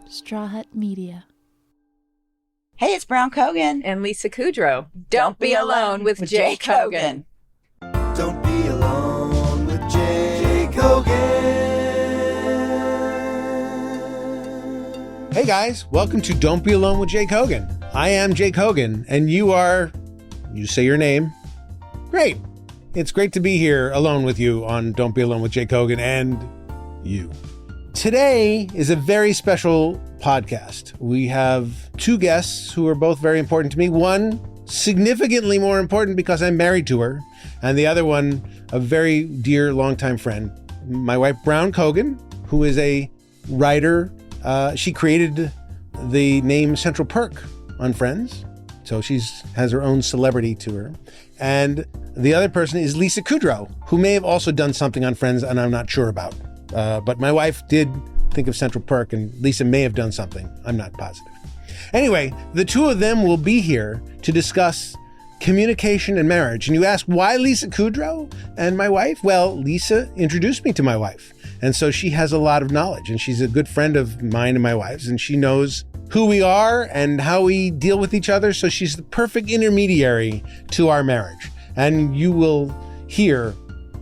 Straw Hut Media. Hey, it's Brown Kogen. And Lisa Kudrow. Don't be alone with Jay Kogen. Don't be alone with Jay Kogen. Hey guys, welcome to Don't Be Alone with Jay Kogen. I am Jay Kogen, and you say your name. Great. It's great to be here alone with you on Don't Be Alone with Jay Kogen and you. Today is a very special podcast. We have two guests who are both very important to me. One, significantly more important because I'm married to her, and the other one, a very dear longtime friend, my wife, Brown Kogen, who is a writer. She created the name Central Perk on Friends, so she has her own celebrity to her. And the other person is Lisa Kudrow, who may have also done something on Friends, and I'm not sure about. But my wife did think of Central Perk, and Lisa may have done something. I'm not positive. Anyway, the two of them will be here to discuss communication and marriage. And you ask, why Lisa Kudrow and my wife? Well, Lisa introduced me to my wife. And so she has a lot of knowledge, and she's a good friend of mine and my wife's, and she knows who we are and how we deal with each other. So she's the perfect intermediary to our marriage. And you will hear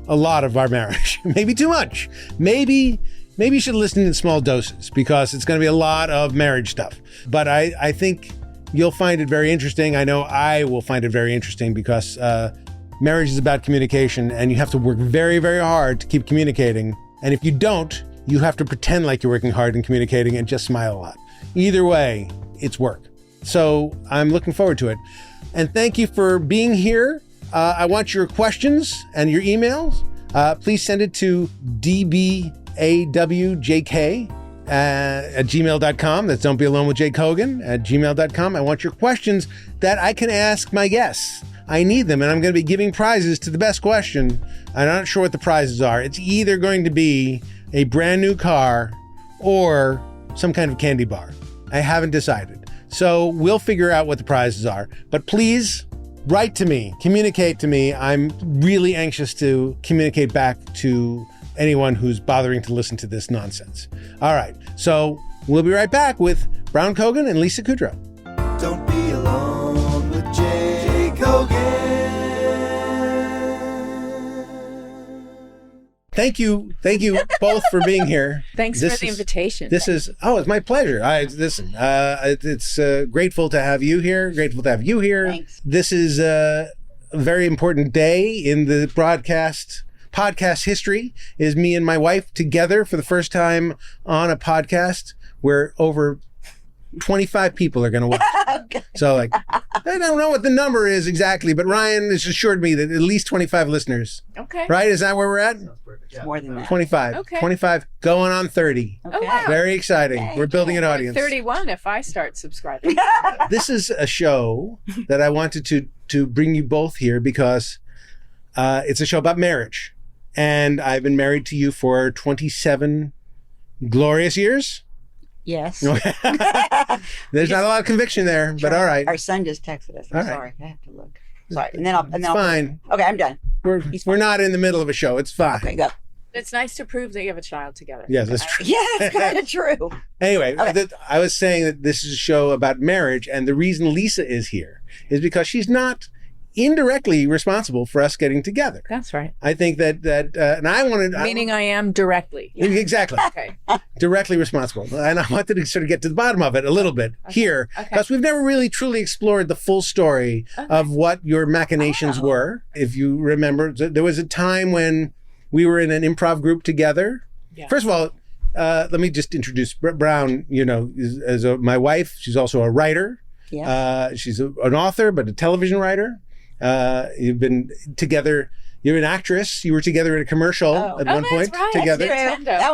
a lot of our marriage, maybe too much. Maybe you should listen in small doses because it's going to be a lot of marriage stuff. But I think you'll find it very interesting. I know I will find it very interesting because marriage is about communication, and you have to work very, very hard to keep communicating. And if you don't, you have to pretend like you're working hard and communicating and just smile a lot. Either way, it's work. So I'm looking forward to it. And thank you for being here. I want your questions and your emails. Please send it to DBAWJK at gmail.com. That's Don't Be Alone with Jay Kogen at gmail.com. I want your questions that I can ask my guests. I need them, and I'm going to be giving prizes to the best question. I'm not sure what the prizes are. It's either going to be a brand new car or some kind of candy bar. I haven't decided. So we'll figure out what the prizes are. But please write to me, communicate to me. I'm really anxious to communicate back to anyone who's bothering to listen to this nonsense. All right, so we'll be right back with Brown Kogen and Lisa Kudrow. Don't be alone with Jay Kogen. Thank you both for being here. Thanks for the invitation. It's my pleasure. It's grateful to have you here. Grateful to have you here. Thanks. This is a very important day in the podcast history. Is me and my wife together for the first time on a podcast where over 25 people are going to watch. Okay. So I don't know what the number is exactly, but Ryan has assured me that at least 25 listeners. Okay. Right? Is that where we're at? More than that. 25. Okay. 25 going on 30. Okay. Oh, wow. Very exciting. Thank We're building an audience. 31 if I start subscribing. This is a show that I wanted to bring you both here because it's a show about marriage. And I've been married to you for 27 glorious years. Yes. There's not a lot of conviction there, but all right. Our son just texted us. I'm All right. sorry. I have to look. Sorry. And then I'll. It's fine. Okay, I'm done. We're not in the middle of a show. It's fine. Okay, go. It's nice to prove that you have a child together. Yes, that's true. Yeah, it's kind of true. Anyway, Okay. I was saying that this is a show about marriage, and the reason Lisa is here is because she's not indirectly responsible for us getting together. That's right. I think that and I wanted... Meaning I am directly. Exactly. Okay. Directly responsible. And I wanted to sort of get to the bottom of it a little bit here, Okay. because we've never really truly explored the full story of what your machinations were. If you remember, there was a time when we were in an improv group together. Yeah. First of all, let me just introduce Brown, my wife. She's also a writer. Yeah. She's an author, but a television writer. You've been together. You're an actress. You were together in a commercial at one point right. together. Nintendo. I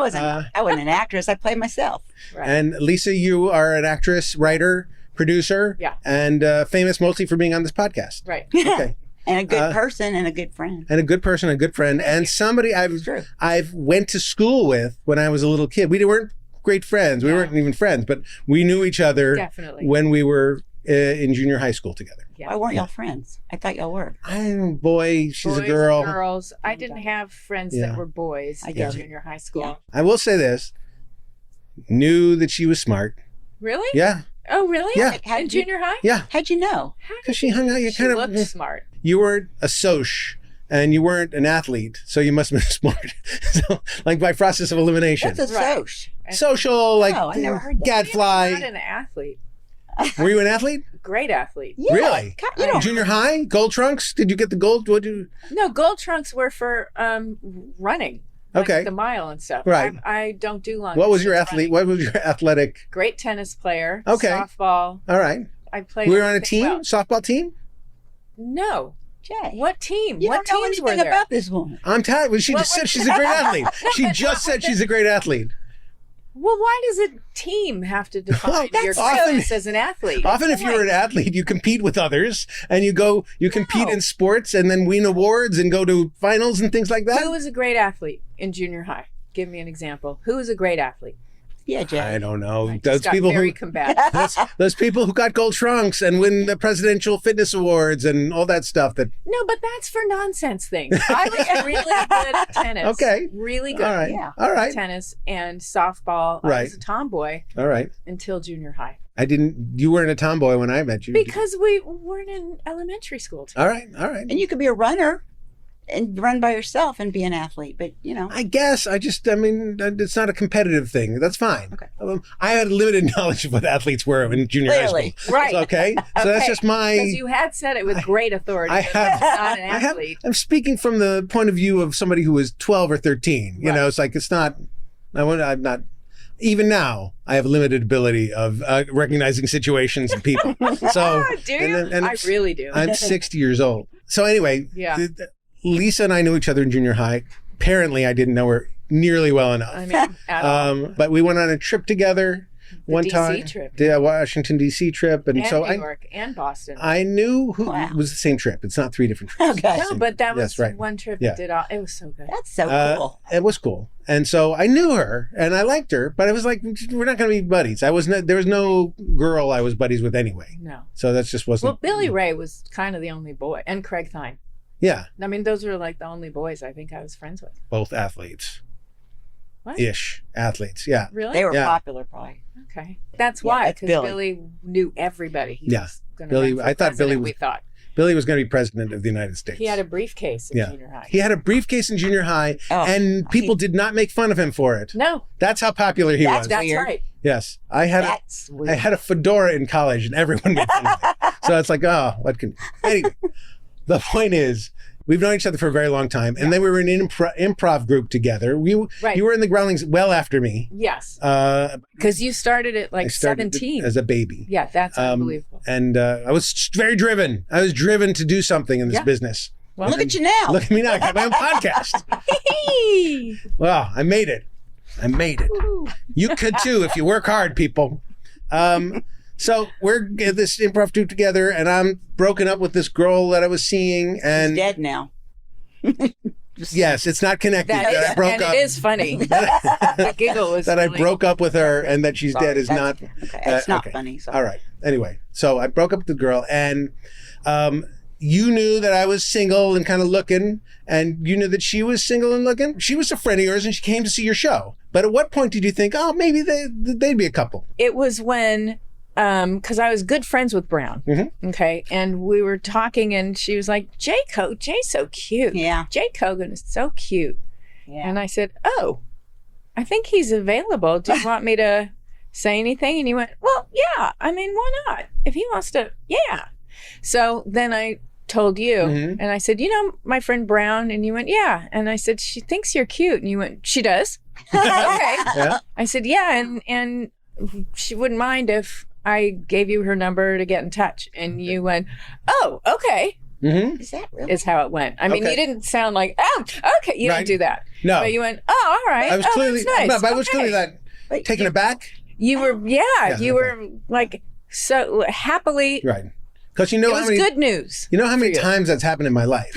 wasn't an actress. I played myself. Right. And Lisa, you are an actress, writer, producer, Yeah. and famous mostly for being on this podcast. Right. Okay. And a good person and a good friend. And a good person, a good friend, and somebody True. I've went to school with when I was a little kid. We weren't great friends. We weren't even friends, but we knew each other Definitely. when we were in junior high school together. Yeah. Why weren't y'all friends? I thought y'all were. She's Boys a and girl. girls. I didn't have friends Yeah. that were boys I in get it. junior high school. Yeah. I will say this. knew that she was smart. Really? Yeah. Oh, really? Yeah. In junior high? Yeah. How'd you know? Because she hung out. You She kind looked of. smart. You weren't a soc, and you weren't an athlete, so you must have been smart. So, like by process of elimination. That's a Right. soch. Social, like Oh, I never heard that. Not gadfly. an athlete. Were you an athlete? Great athlete. Yeah. Really? You don't Junior high? Gold trunks? Did you get the gold? What did you? No, gold trunks were for running. Like Okay. the mile and stuff. Right. I don't do long. What was your distance athlete? running. What was your athletic? Great tennis player. Okay. Softball. All right. I played. We were on a everything team, well. softball team. No. Jay. What team? You What don't know teams were anything there? about this woman. I'm tired. Well, she What just said was- she's a great athlete. She but just no, said but- she's a great athlete. Well, why does a team have to define Well, your that's often- greatness as an athlete? Often, if you're an athlete, you compete with others, and you compete No. in sports, and then win awards, and go to finals and things like that. Who was a great athlete in junior high? Give me an example. Who was a great athlete? Yeah, Jay. I don't know. I just Those got people very who combative. those people who got gold trunks and win the presidential fitness awards and all that stuff. That No, but that's for nonsense things. I was really good at tennis. Okay. Really good. all right, Yeah. all right, Tennis and softball. I Right. was a tomboy all right. until junior high You weren't a tomboy when I met you. because we weren't in elementary school. All right, all right. And you could be a runner and run by yourself and be an athlete, but I guess I mean, it's not a competitive thing. That's fine. Okay. I had limited knowledge of what athletes were in junior high Clearly. school. Right. So, okay. So that's Okay. just my. Because you had said it with great authority. I that have- I was not an athlete. I'm speaking from the point of view of somebody who was 12 or 13. You Right. know, it's like it's not. I'm not. Even now, I have limited ability of recognizing situations and people. So, Do you? and I really do. I'm 60 years old. So anyway, Yeah. Lisa and I knew each other in junior high. Apparently, I didn't know her nearly well enough. I mean, at all. But we went on a trip together one DC time. trip. The Washington D.C. trip, and, And so New York and Boston. I knew who Wow. it was the same trip. It's not 3 different trips. Okay. no, but that was Yes, right. one trip Yeah. that did all. It was so good. that's so cool. It was cool, and so I knew her and I liked her, but I was like, we're not going to be buddies. There was no girl I was buddies with anyway. No. So that just wasn't. Well, Billy Ray was kind of the only boy, and Craig Thine. Yeah, I mean, those were like the only boys I think I was friends with. both athletes. What? Ish athletes. Yeah. Really? They were Yeah. popular, probably. Okay. That's Yeah, why, that's because Billy. Billy knew everybody. He Yeah. was gonna Billy- run for I thought Billy president, was- we thought. Billy was going to be president of the United States. He had a briefcase in Yeah. junior high. He had a briefcase in junior high, Oh, and people did not make fun of him for it. No, That's how popular he was. that's Weird. right. Yes, I had That's I weird. had a fedora in college, and everyone made fun of it. So it's like, oh, what can? Anyway, the point is, we've known each other for a very long time, and then we were in an improv group together. Right. You were in the Groundlings well after me. Yes. I Because you started at like started 17. as a baby. Yeah, that's unbelievable. And I was very driven. I was driven to do something in this Yeah. business. Well, Look at you now. Look at me now. I got my own podcast. Hey! Wow, I made it. I made it. You could too if you work hard, people. So we're at this improv troupe together, and I'm broken up with this girl that I was seeing, He's and dead now. yes, it's not connected. That That is, I broke and up. it is funny. The giggle was That I really- broke up with her, and that she's Sorry, dead is that's- not. Okay, it's not okay. funny. Sorry. All right. Anyway, so I broke up with the girl, and you knew that I was single and kind of looking, and you knew that she was single and looking. She was a friend of yours, and she came to see your show. But at what point did you think, oh, maybe they'd be a couple? It was when, because I was good friends with Brown. Mhm. Okay. And we were talking, and she was like, Jay's so cute. Yeah. Jay Kogen is so cute. Yeah. And I said, oh, I think he's available. Do you want me to say anything? And he went, well, yeah. I mean, why not? If he wants to, yeah. So then I told you, Mhm. and I said, you know, my friend Brown. And you went, yeah. And I said, she thinks you're cute. And you went, she does? Okay. Yeah. I said, yeah. And she wouldn't mind if I gave you her number to get in touch. And you went, oh, okay. Mm-hmm. Is that really? Is how it went. I mean, Okay. you didn't sound like, oh, okay. You Right. didn't do that. No. But you went, oh, all right. I was oh, clearly, that's nice. no, but I was Okay. clearly that Wait, taken aback. You were, Yeah, you okay. were like so happily. Right. Because you know It how was many good news. you know how many for you. times that's happened in my life?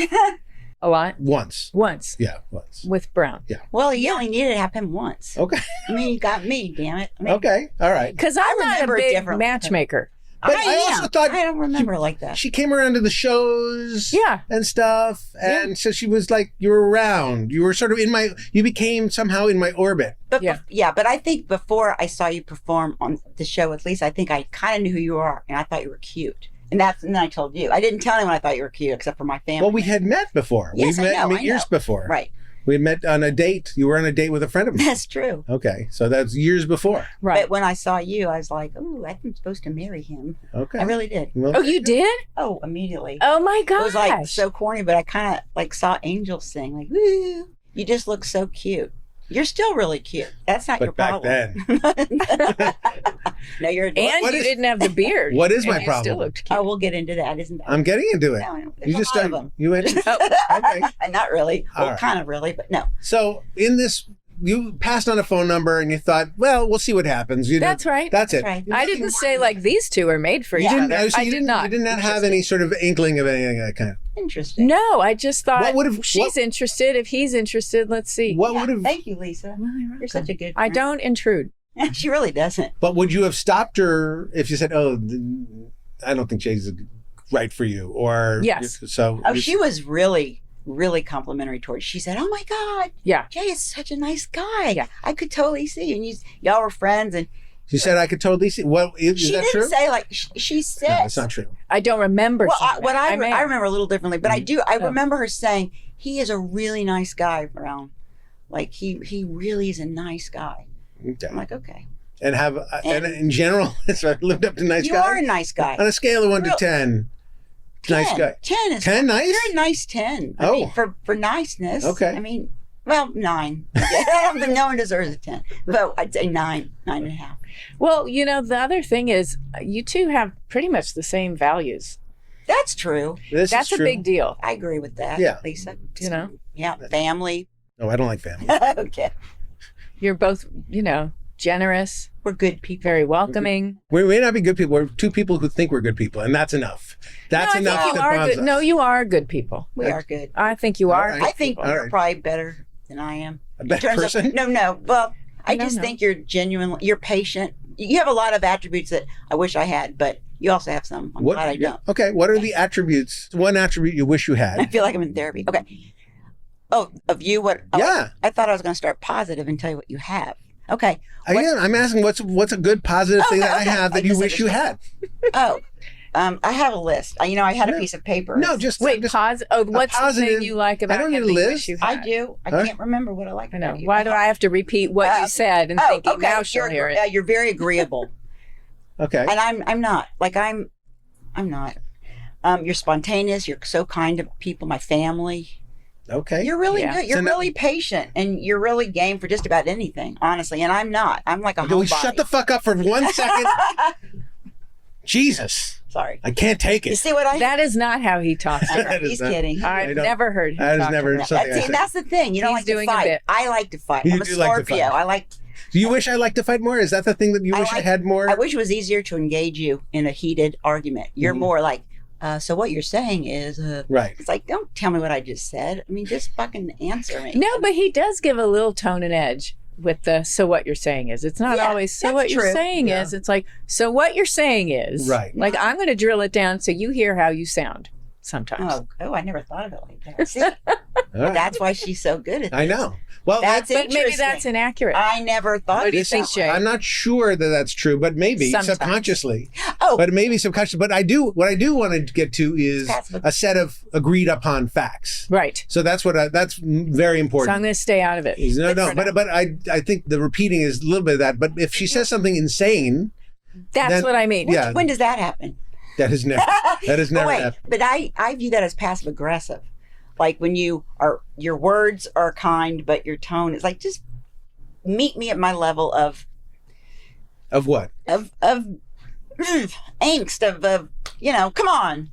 A lot. Once. Once Yeah, once. with Brown. Well, you only needed to happen once. Okay. I mean, you got me, damn it. I mean, Okay. All right. Because I'm not a remember it big differently. matchmaker. But I also thought I don't remember like that. she came around to the shows Yeah. and stuff. And so she was like, you were around. You were sort of you became somehow in my orbit. But Yeah. but I think before I saw you perform on the show, at least I think I kind of knew who you are, and I thought you were cute. And then I told you. I didn't tell anyone I thought you were cute, except for my family. Well, we had met before. Yes, we met I know. years before. Right. We met on a date. You were on a date with a friend of mine. That's true. Okay. So that's years before. Right. But when I saw you, I was like, "Ooh, I think I'm supposed to marry him." Okay. I really did. Well, Oh, you did? Oh, immediately. Oh my It gosh. was like so corny, but I kind of like saw angels sing, like, "Woo!" You just look so cute. You're still really cute. That's not your but back problem. then. No, you're. and What you is- didn't have the beard. What is and my you problem? Still looked cute. Oh, we'll get into that. Isn't that? I'm getting into it. No, You just started started. You went. Oh, Okay. Not really. All Well, right. kind of really, but no. So in this, you passed on a phone number and you thought, well, we'll see what happens. You That's right. That's it. That's right. I didn't say like these two are made for each Yeah. other. So I did not. You did not have any sort of inkling of anything of that kind. Interesting. No, I just thought What would've- she's interested. If he's interested, let's see. What Yeah, would have? Thank you, Lisa. Well, you're You're welcome. such a good. I friend. don't intrude. She really doesn't. But would you have stopped her if you said, "Oh, I don't think Jay's right for you," or Yes. So Oh, she was really, really complimentary towards. She said, "Oh my God, Yeah. Jay is such a nice guy. Yeah. I could totally see you." And y'all were friends, and She said, "I could totally see." Well, is she that didn't true? say like she said. No, it's not true. I don't remember. Well, saying that. I may have. remember a little differently, but I do. I Oh. remember her saying he is a really nice guy, Brown. Like he really is a nice guy. Okay. I'm like, okay, And and in general, it's lived up to nice you guy. are a nice guy. On a scale of 1 to Real- 10, nice 10. guy. 10 is 10 nice? You're a nice 10. I Oh. mean, for niceness. Okay. I mean, well, 9. I don't think no one deserves a 10, but I'd say 9, 9.5. Well, the other thing is, you two have pretty much the same values. That's true. This That's is a true. big deal. I agree with that. Yeah. Lisa. Yeah. Family. No, I don't like family. Okay. You're both, generous, We're good people. very welcoming. We may not be good people. We're two people who think we're good people, and that's enough. That's No, I enough. think you that are bonds good. us. No, you are good people. We are good. I think you are. All right. good I think people. All you're right. probably better than I am. A better In terms person? Of, no. Well, I don't just know. think you're you're patient. You have a lot of attributes that I wish I had, but you also have some. I'm glad I don't. Okay, what are the attributes? One attribute you wish you I had? feel like I'm in therapy. Okay. Oh, of you, what? Oh, Yeah. I thought I was going to start positive and tell you what you have. Okay. I'm asking what's a good positive thing that I okay. have that I you wish you had? Oh, I have a list. I had a piece of paper. No, just Wait, just, pause. Oh, what's the positive- thing you like about I don't him need a that you list. wish you I had? do. I Huh? can't remember what I like I know. about you. Why do I have to repeat what you said and think okay. now she'll hear it? You're very agreeable. okay. And I'm not. Like I'm not. You're spontaneous. You're so kind to people, my family. Okay. You're really Yeah. good. You're So now- really patient, and you're really game for just about anything, honestly. And I'm not. I'm like a Can we homebody. shut the fuck up for 1 second? Jesus, Sorry. I can't take You it. see what I? That is not how he talks. That is He's not- kidding. I've don't- never heard him That is talk never like something I That's, said. that's the thing. You don't He's like to doing a fight. bit. I like to fight. You I'm a do like to Scorpio. fight. I like. Do you wish I liked to fight more? Is that the thing that you wish I had more? I wish it was easier to engage you in a heated argument. You're more like, so what you're saying is, Right. it's like, don't tell me what I just said. I mean, just fucking answer me. No, but he does give a little tone and edge with the "so what you're saying is." It's not Yeah, always "so that's what you're true. saying Yeah. is." It's like "so what you're saying is." Right. Like I'm going to drill it down so you hear how you sound sometimes. Oh, I never thought of it like that. See, All right. that's why she's so good at I this. know. Well, That's But maybe interesting. that's inaccurate. I never thought What do you of it think, that way. Jay? I'm not sure that that's true, but maybe Sometimes. subconsciously. Oh, But maybe subconsciously. But what I do want to get to is That's what- a set of agreed upon facts. Right. So that's that's very So important. I'm going to stay out of it. No, for now. but I think the repeating is a little bit of that. But if she says something insane, That's then- what I mean. yeah, when does that happen? that is never But wait, happened. but I view that as passive aggressive. Like when your words are kind, but your tone is like, just meet me at my level of Of what? angst, of come on,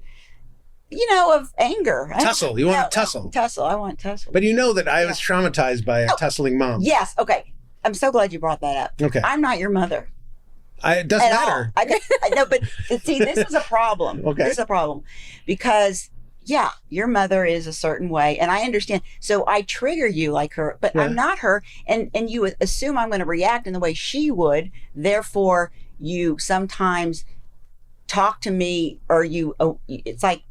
of anger. Tussle. You want to tussle. Tussle. I want tussle. But you know that I was traumatized by a tussling mom. Yes. Okay. I'm so glad you brought that up. Okay. I'm not your mother. It doesn't At all. matter. I know, but see, this is a problem. Okay. This is a problem because, yeah, your mother is a certain way, and I understand. So I trigger you like her, but Yeah. I'm not her, and you assume I'm going to react in the way she would. Therefore, you sometimes talk to me or it's like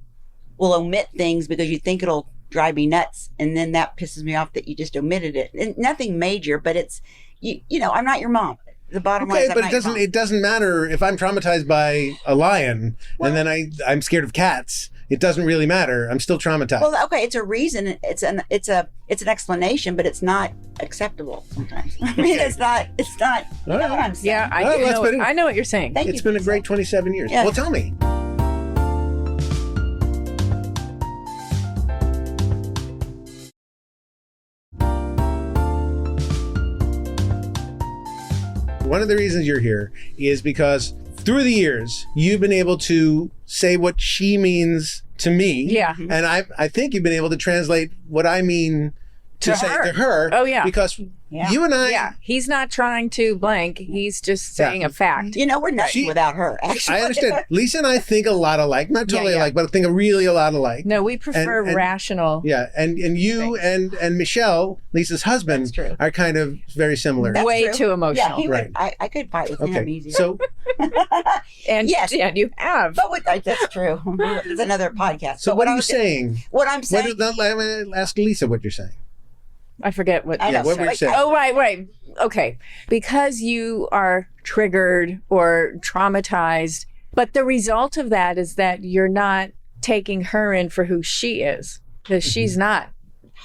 we'll omit things because you think it'll drive me nuts, and then that pisses me off that you just omitted it. And nothing major, but it's you know, I'm not your mom. The bottom line is but it doesn't matter if I'm traumatized by a lion and then I'm scared of cats. It doesn't really matter. I'm still traumatized. Well, okay, it's a reason. It's an explanation, but it's not acceptable sometimes. I mean, it's not. You know what I'm saying? Yeah, I know what you're saying. It's been a great 27 years. Yeah. Well, tell me. One of the reasons you're here is because through the years, you've been able to say what she means to me. Yeah. And I think you've been able to translate what I mean to say to her. Oh, yeah. Because you and I... Yeah, he's not trying to blank. He's just saying a fact. You know, we're nothing without her, actually. I understand. Lisa and I think a lot alike. Not totally alike, but I think really a lot alike. No, we prefer rational. Yeah, and you and Michelle, Lisa's husband, are kind of very similar. That's way true. too emotional. Yeah, right. I could fight with him easier. So, and yes, and you have. But that's true. It's another podcast. So what are you saying? What I'm saying. Ask Lisa what you're saying. I forget what. I know. What were you saying? Oh, right. Okay. Because you are triggered or traumatized, but the result of that is that you're not taking her in for who she is, because she's not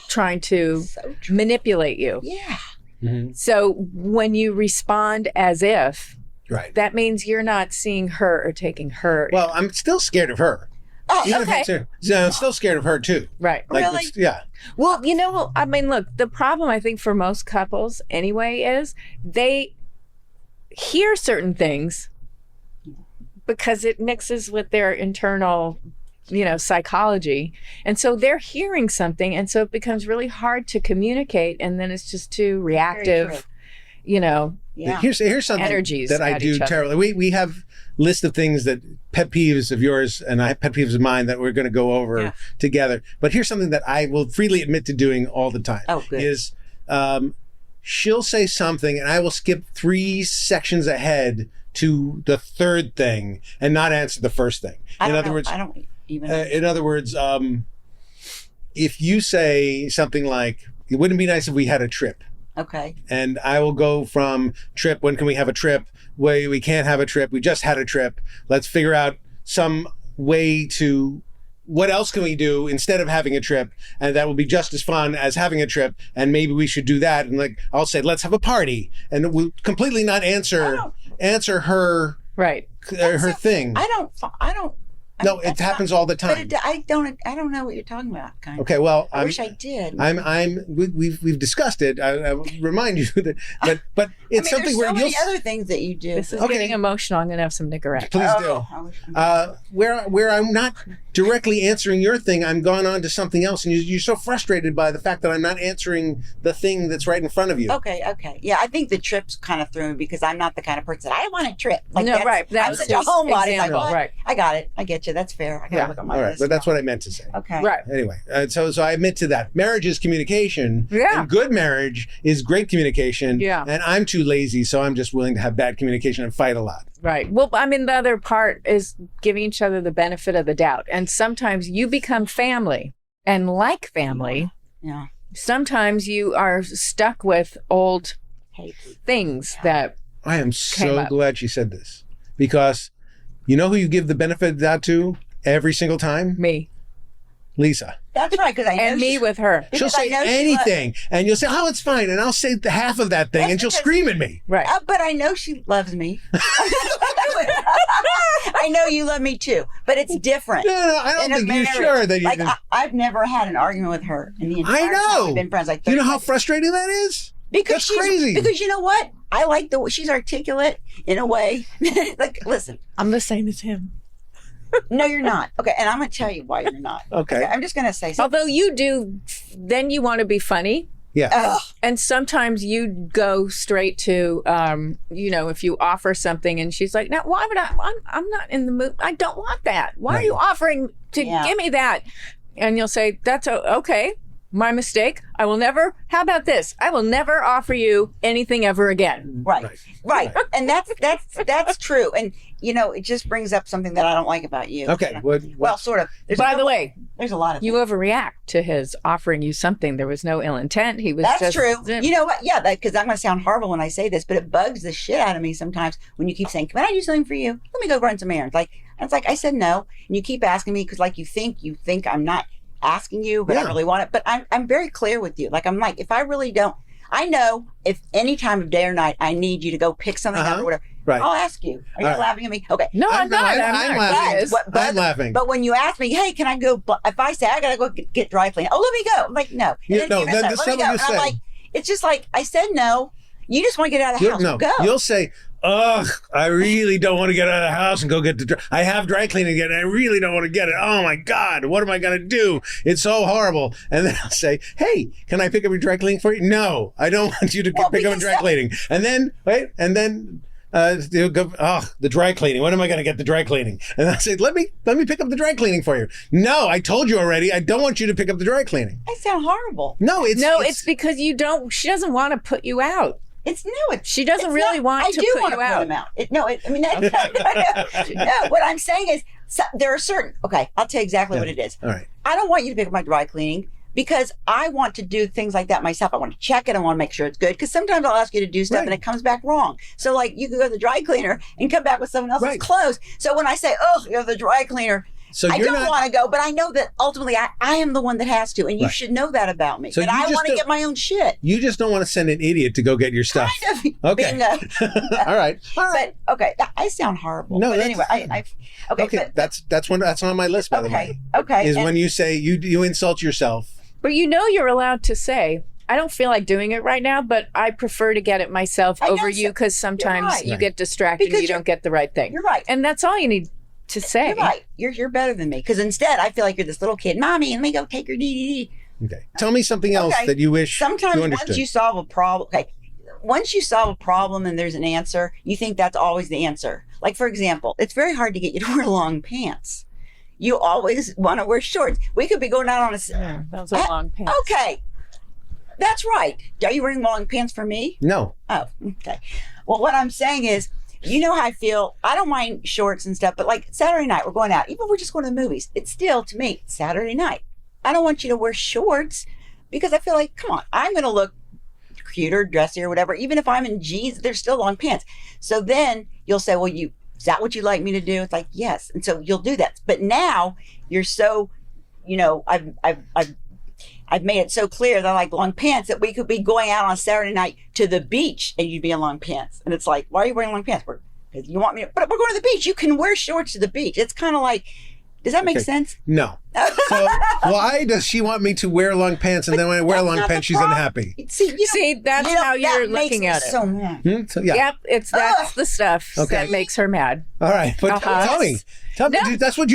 trying to manipulate you. Yeah. Mm-hmm. So when you respond as if, that means you're not seeing her or taking her in. Well, I'm still scared of her. Oh, okay. I'm still scared of her too. Right. Like, really? Yeah. Well, you know, I mean, look, the problem I think for most couples anyway is they hear certain things because it mixes with their internal, psychology. And so they're hearing something. And so it becomes really hard to communicate. And then it's just too reactive, Yeah. Here's something energies that I do terribly. We have list of things that pet peeves of yours and pet peeves of mine that we're going to go over together. But here's something that I will freely admit to doing all the time. Oh, good. Is she'll say something and I will skip 3 sections ahead to the third thing and not answer the first thing. In other words, if you say something like, "It wouldn't be nice if we had a trip." Okay. And I will go from trip, when can we have a trip? We can't have a trip. We just had a trip. Let's figure out some way to, what else can we do instead of having a trip? And that will be just as fun as having a trip. And maybe we should do that. And I'll say, let's have a party. And we'll completely not answer her, her thing. No, it happens all the time. But I don't know what you're talking about. Kind of. Okay, well, I wish I did. We've discussed it. I will remind you that, but it's something where so many other things that you do. This is getting emotional. I'm going to have some Nicorette. Please do. Where I'm not directly answering your thing, I'm gone on to something else, and you're so frustrated by the fact that I'm not answering the thing that's right in front of you. Okay. Yeah, I think the trips kind of threw me because I'm not the kind of person I want a trip. That's I'm such a homebody. Like, right. I got it. I get you. That's fair. I gotta look at my list. But that's what I meant to say. Okay. Right. Anyway, so I admit to that. Marriage is communication. Yeah. And good marriage is great communication. Yeah. And I'm too lazy, so I'm just willing to have bad communication and fight a lot. Right. Well, I mean, the other part is giving each other the benefit of the doubt. And sometimes you become family. And like family, sometimes you are stuck with old things that I am so glad she said this. Because you know who you give the benefit of the doubt to every single time? Me. Lisa. That's right, because I know and me with her. She'll say anything, and you'll say, "Oh, it's fine," and I'll say the half of that thing, and she'll scream at me. Right. But I know she loves me. I know you love me too, but it's different. No, I don't think you're sure that you. Like I've never had an argument with her in the entire time we've been friends. Like, you know how frustrating that is? Because That's crazy. Because you know what? I like the way she's articulate in a way. Like, listen, I'm the same as him. No, you're not. Okay, and I'm going to tell you why you're not. Okay. I'm just going to say something. Although you do, then you want to be funny. Yeah. And sometimes you go straight to, if you offer something and she's like, "No, why would I'm not in the mood. I don't want that. Why are you offering to give me that?" And you'll say, "That's okay. my mistake. I will never, how about this? I will never offer you anything ever again. Right. And that's true. And, it just brings up something that I don't like about you. Okay. Well, sort of. By the way, there's a lot of you things. overreact to his offering you something. There was no ill intent. He was That's just... true. You know what? Yeah, because I'm going to sound horrible when I say this, but it bugs the shit out of me sometimes when you keep saying, can I do something for you? Let me go run some errands. It's like, I said no. And you keep asking me because you think I'm not asking you, but I really want it. But I'm very clear with you. I'm like, if I really don't, I know if any time of day or night I need you to go pick something up or whatever, I'll ask you. Are you laughing at me? Okay. No, I'm not. I'm laughing. I'm laughing. But when you ask me, hey, can I go? If I say I gotta go get dry cleaning, let me go. I'm like, no. That's not what you say. I'm like, it's just like I said no. You just want to get out of the house. No, go. You'll say, ugh, I really don't want to get out of the house and go get I have dry cleaning again. And I really don't want to get it. Oh my God, what am I going to do? It's so horrible. And then I'll say, hey, can I pick up your dry cleaning for you? No, I don't want you to pick up dry cleaning. And then, they'll go, the dry cleaning. When am I going to get the dry cleaning? And I'll say, let me pick up the dry cleaning for you. No, I told you already. I don't want you to pick up the dry cleaning. I sound horrible. No, it's because she doesn't want to put you out. She doesn't really want to put you out. No, what I'm saying is there are certain, I'll tell you exactly what it is. All right. I don't want you to pick up my dry cleaning because I want to do things like that myself. I want to check it. I want to make sure it's good because sometimes I'll ask you to do stuff and it comes back wrong. So you can go to the dry cleaner and come back with someone else's clothes. So when I say, you're the dry cleaner, so I don't want to go, but I know that ultimately I am the one that has to, and you should know that about me. So and I want to get my own shit. You just don't want to send an idiot to go get your stuff. Kind of. Okay. All right. But I sound horrible. No, but anyway, that's on my list, by the way. Okay. Is when you say you insult yourself. But you're allowed to say, I don't feel like doing it right now, but I prefer to get it myself over you because sometimes you get distracted and you don't get the right thing. You're right. And that's all you need to say. You're right. You're better than me because instead I feel like you're this little kid. Mommy, let me go take your DVD. Okay. Tell me something else that you wish sometimes you understood. Once you solve a problem, once you solve a problem and there's an answer, you think that's always the answer. Like, for example, it's very hard to get you to wear long pants. You always want to wear shorts. We could be going out on those are long pants. Okay. That's right. Are you wearing long pants for me? No. Oh, okay. Well, what I'm saying is, you know how I feel. I don't mind shorts and stuff, but Saturday night, we're going out. Even if we're just going to the movies, it's still, to me, Saturday night. I don't want you to wear shorts because I feel like, come on, I'm going to look cuter, dressier, whatever. Even if I'm in jeans, they're still long pants. So then you'll say, well, is that what you'd like me to do? It's like, yes. And so you'll do that. But now you're so, I've made it so clear that I like long pants that we could be going out on Saturday night to the beach and you'd be in long pants. And it's like, why are you wearing long pants? Because you want me to, but we're going to the beach. You can wear shorts to the beach. It's kind of like, does that make sense? No. So why does she want me to wear long pants and then when I wear long pants, she's unhappy? See, that's how you're looking at it. So mad. Yep, that's the stuff that makes her mad. All right, but tell me, dude, that's what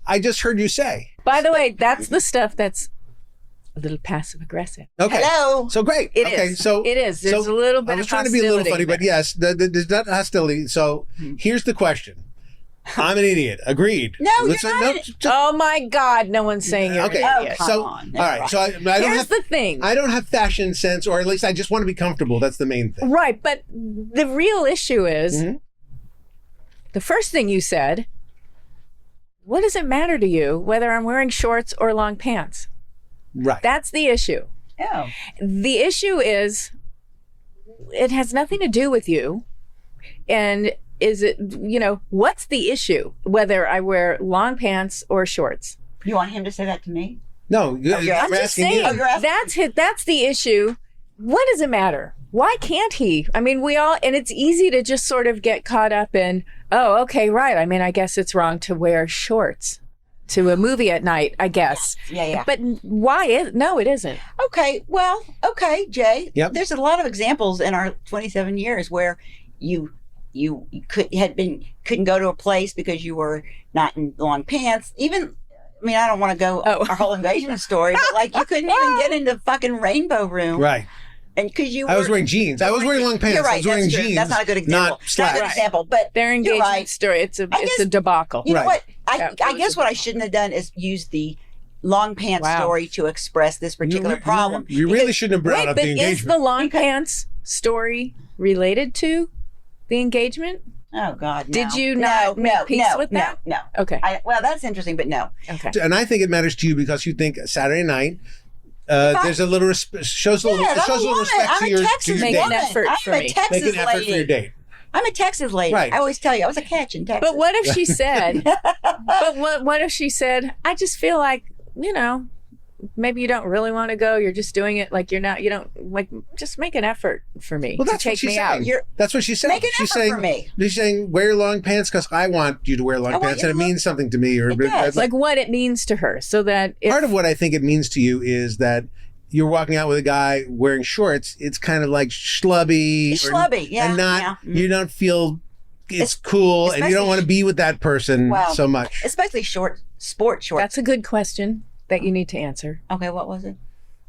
I just heard you say. By the way, that's the stuff that's a little passive aggressive. Okay. Hello. So great. It is. So it is. There's a little bit of hostility. I was trying to be a little funny, but yes, there's not hostility. So here's the question. I'm an idiot. Agreed. No, you're not. Oh my God, no one's saying you're an idiot. So all right. So I don't Here's have the thing. I don't have fashion sense, or at least I just want to be comfortable. That's the main thing. Right, but the real issue is the first thing you said. What does it matter to you whether I'm wearing shorts or long pants? Right. That's the issue. Oh. The issue is it has nothing to do with you. And is it, what's the issue whether I wear long pants or shorts? You want him to say that to me? No, you're I'm just asking saying, you. that's the issue. What does it matter? Why can't he? I mean, and it's easy to just sort of get caught up in, oh, okay, right. I mean, I guess it's wrong to wear shorts to a movie at night, I guess. Yeah. But why? No, it isn't. Okay, well, Jay. Yep. There's a lot of examples in our 27 years where you couldn't go to a place because you were not in long pants. Even, I don't want to go our whole invasion story, but you couldn't even get into fucking Rainbow Room. Right. And because I was wearing jeans. I was wearing long pants. You're right. I was wearing That's true. jeans. That's not a good example. Not slacks. Not a good example. But their engagement story. It's a debacle. You know what? I guess what I shouldn't have done is use the long pants Wow. story to express this particular problem. You really shouldn't have brought Wait, up but the is engagement. the long pants story related to the engagement? Oh God! No. Did you not make peace with that? No. Okay. Well, that's interesting, but no. Okay. And I think it matters to you because you think Saturday night, there's a little shows a little, Yeah, it shows a little respect I'm to a your Texas date. Make an woman. effort I'm for a me. Texas Make an effort lady. for your date. I'm a Texas lady. Right. I always tell you, I was a catch in Texas. But what if she said, what if she said, I just feel like, maybe you don't really want to go. You're just doing it like you don't like, just make an effort for me Well, to that's what take she me said. out. That's what she said. Make an she's effort saying, for me. She's saying, wear long pants because I want you to wear long I want pants you and to it means something to me. Or It does. Like what it means to her so that if, part of what I think it means to you is that you're walking out with a guy wearing shorts. It's kind of like schlubby. It's schlubby, yeah, And not, yeah. you don't feel it's cool and you don't especially- want to be with that person Well, so much. especially sport shorts. that's a good question that you need to answer. Okay, what was it?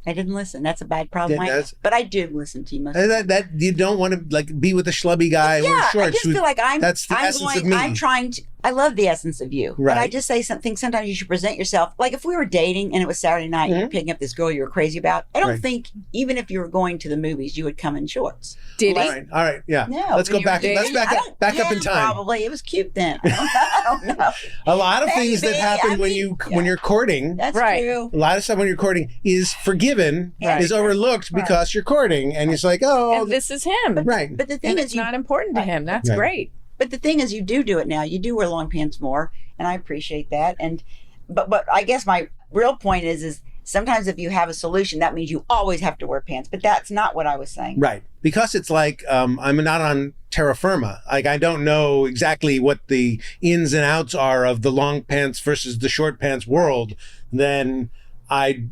I didn't listen. That's a bad problem. Yeah, that's- But I do listen to you. Most That you don't want to like be with a schlubby guy wearing yeah, shorts. I just feel like that's the essence of me. I'm trying to. I love the essence of you, Right. but I just say something. Sometimes you should present yourself. Like if we were dating and it was Saturday night, and you're picking up this girl you were crazy about. I don't Right. think even if you were going to the movies, you would come in shorts. Did All he? right, all right, yeah. No, Let's go when you were back. Let's dating? back up in time. Probably it was cute then. I don't know. A lot of things that Maybe, happen I when mean, when you're courting. That's Right. true. A lot of stuff when you're courting is forgiven, Right. is overlooked because you're courting, and it's like, oh, And this is him. right. But the thing And is, it's not important to him. That's Right. great. But the thing is, you do it now. You do wear long pants more, and I appreciate that. And but I guess my real point is sometimes if you have a solution, that means you always have to wear pants. But that's not what I was saying. Right. Because it's like I'm not on terra firma. Like I don't know exactly what the ins and outs are of the long pants versus the short pants world. Then I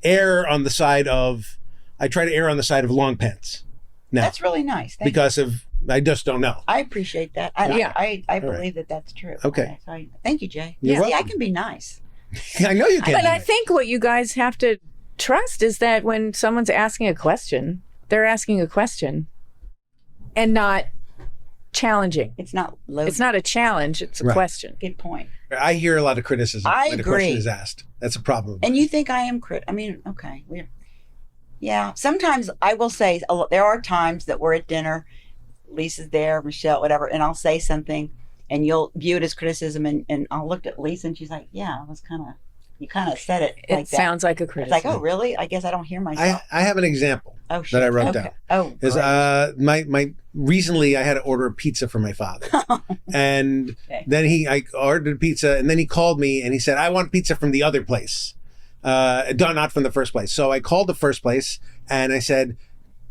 err on the side of I try to err on the side of long pants. Now That's really nice. Thank you. because of I just don't know. I appreciate that. Yeah. I believe that that's true. Okay. So thank you, Jay. You're See, I welcome. can be nice. I know you can. But I think what you guys have to trust is that when someone's asking a question, they're asking a question and not challenging. It's not low. It's not a challenge, it's a Right. question. Good point. I hear a lot of criticism I when a question agree. is asked. That's a problem. And you think I am I mean, okay. Yeah. Sometimes I will say, there are times that we're at dinner, Lisa's there, Michelle, whatever, and I'll say something and you'll view it as criticism. And I'll look at Lisa and she's like, yeah, you kind of said it It like that. sounds like a It's criticism. like, oh, really? I guess I don't hear myself. I have an example Oh, that I wrote okay. down. Oh, Is great. my recently I had to order a pizza for my father, and Okay. then I ordered pizza, and then he called me and he said, I want pizza from the other place, not from the first place. So I called the first place and I said,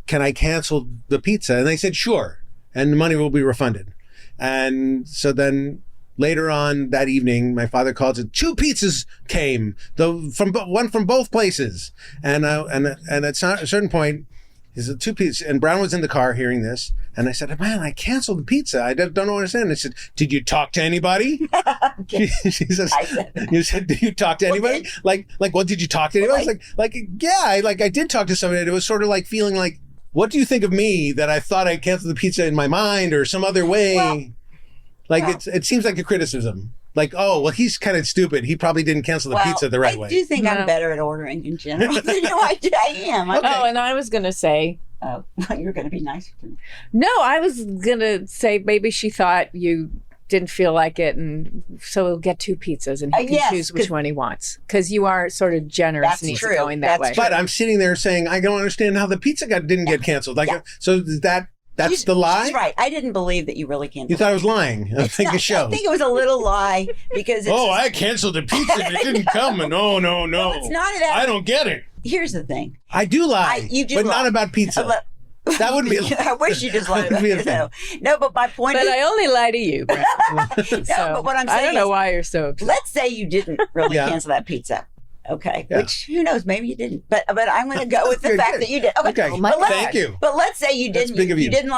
can I cancel the pizza? And they said, sure, and the money will be refunded. And so then later on that evening, my father called and 2 pizzas came, one from both places, and at a certain point. He said 2 pizzas, and Brown was in the car hearing this, and I said, "Man, I canceled the pizza. I don't understand." I said, "Did you talk to anybody?" she says, I said, "You said, did you talk to anybody? Like, what did you talk to anybody?" I was like, yeah, I did talk to somebody. It was sort of like feeling like, what do you think of me that I thought I canceled the pizza in my mind or some other way? Well, it seems like a criticism. Like, oh, well, he's kind of stupid. He probably didn't cancel the pizza the right way. I do think No. I'm better at ordering in general. I am. Okay. Oh, and I was going to say, You're going to be nicer to me. no, I was going to say maybe she thought you didn't feel like it, and so we'll get 2 pizzas and he can Yes, choose which 'cause- one he wants. Because you are sort of generous That's and he's true. going that That's way. true. But I'm sitting there saying, I don't understand how the pizza didn't get canceled. Like, Yeah. so that's the lie? She's right. I didn't believe that you really canceled. You thought I was lying. I think it I shows. think it was a little lie because it's, I canceled the pizza and it didn't come. And no. it's not that. I don't get it. Here's the thing. I do lie, You do but lie. not about pizza. That would be. I wish you just lied That would be a about it. No, but my point But is, I only lie to you, Brad. but what I'm I saying don't know is- why you're so upset. let's say you didn't really Yeah. cancel that pizza. Okay. Yeah. Which, who knows, maybe you didn't. But I'm going to go with the Good, fact good. that you did. Okay. Okay. But Thank you. But let's say you That's didn't. big of you. You didn't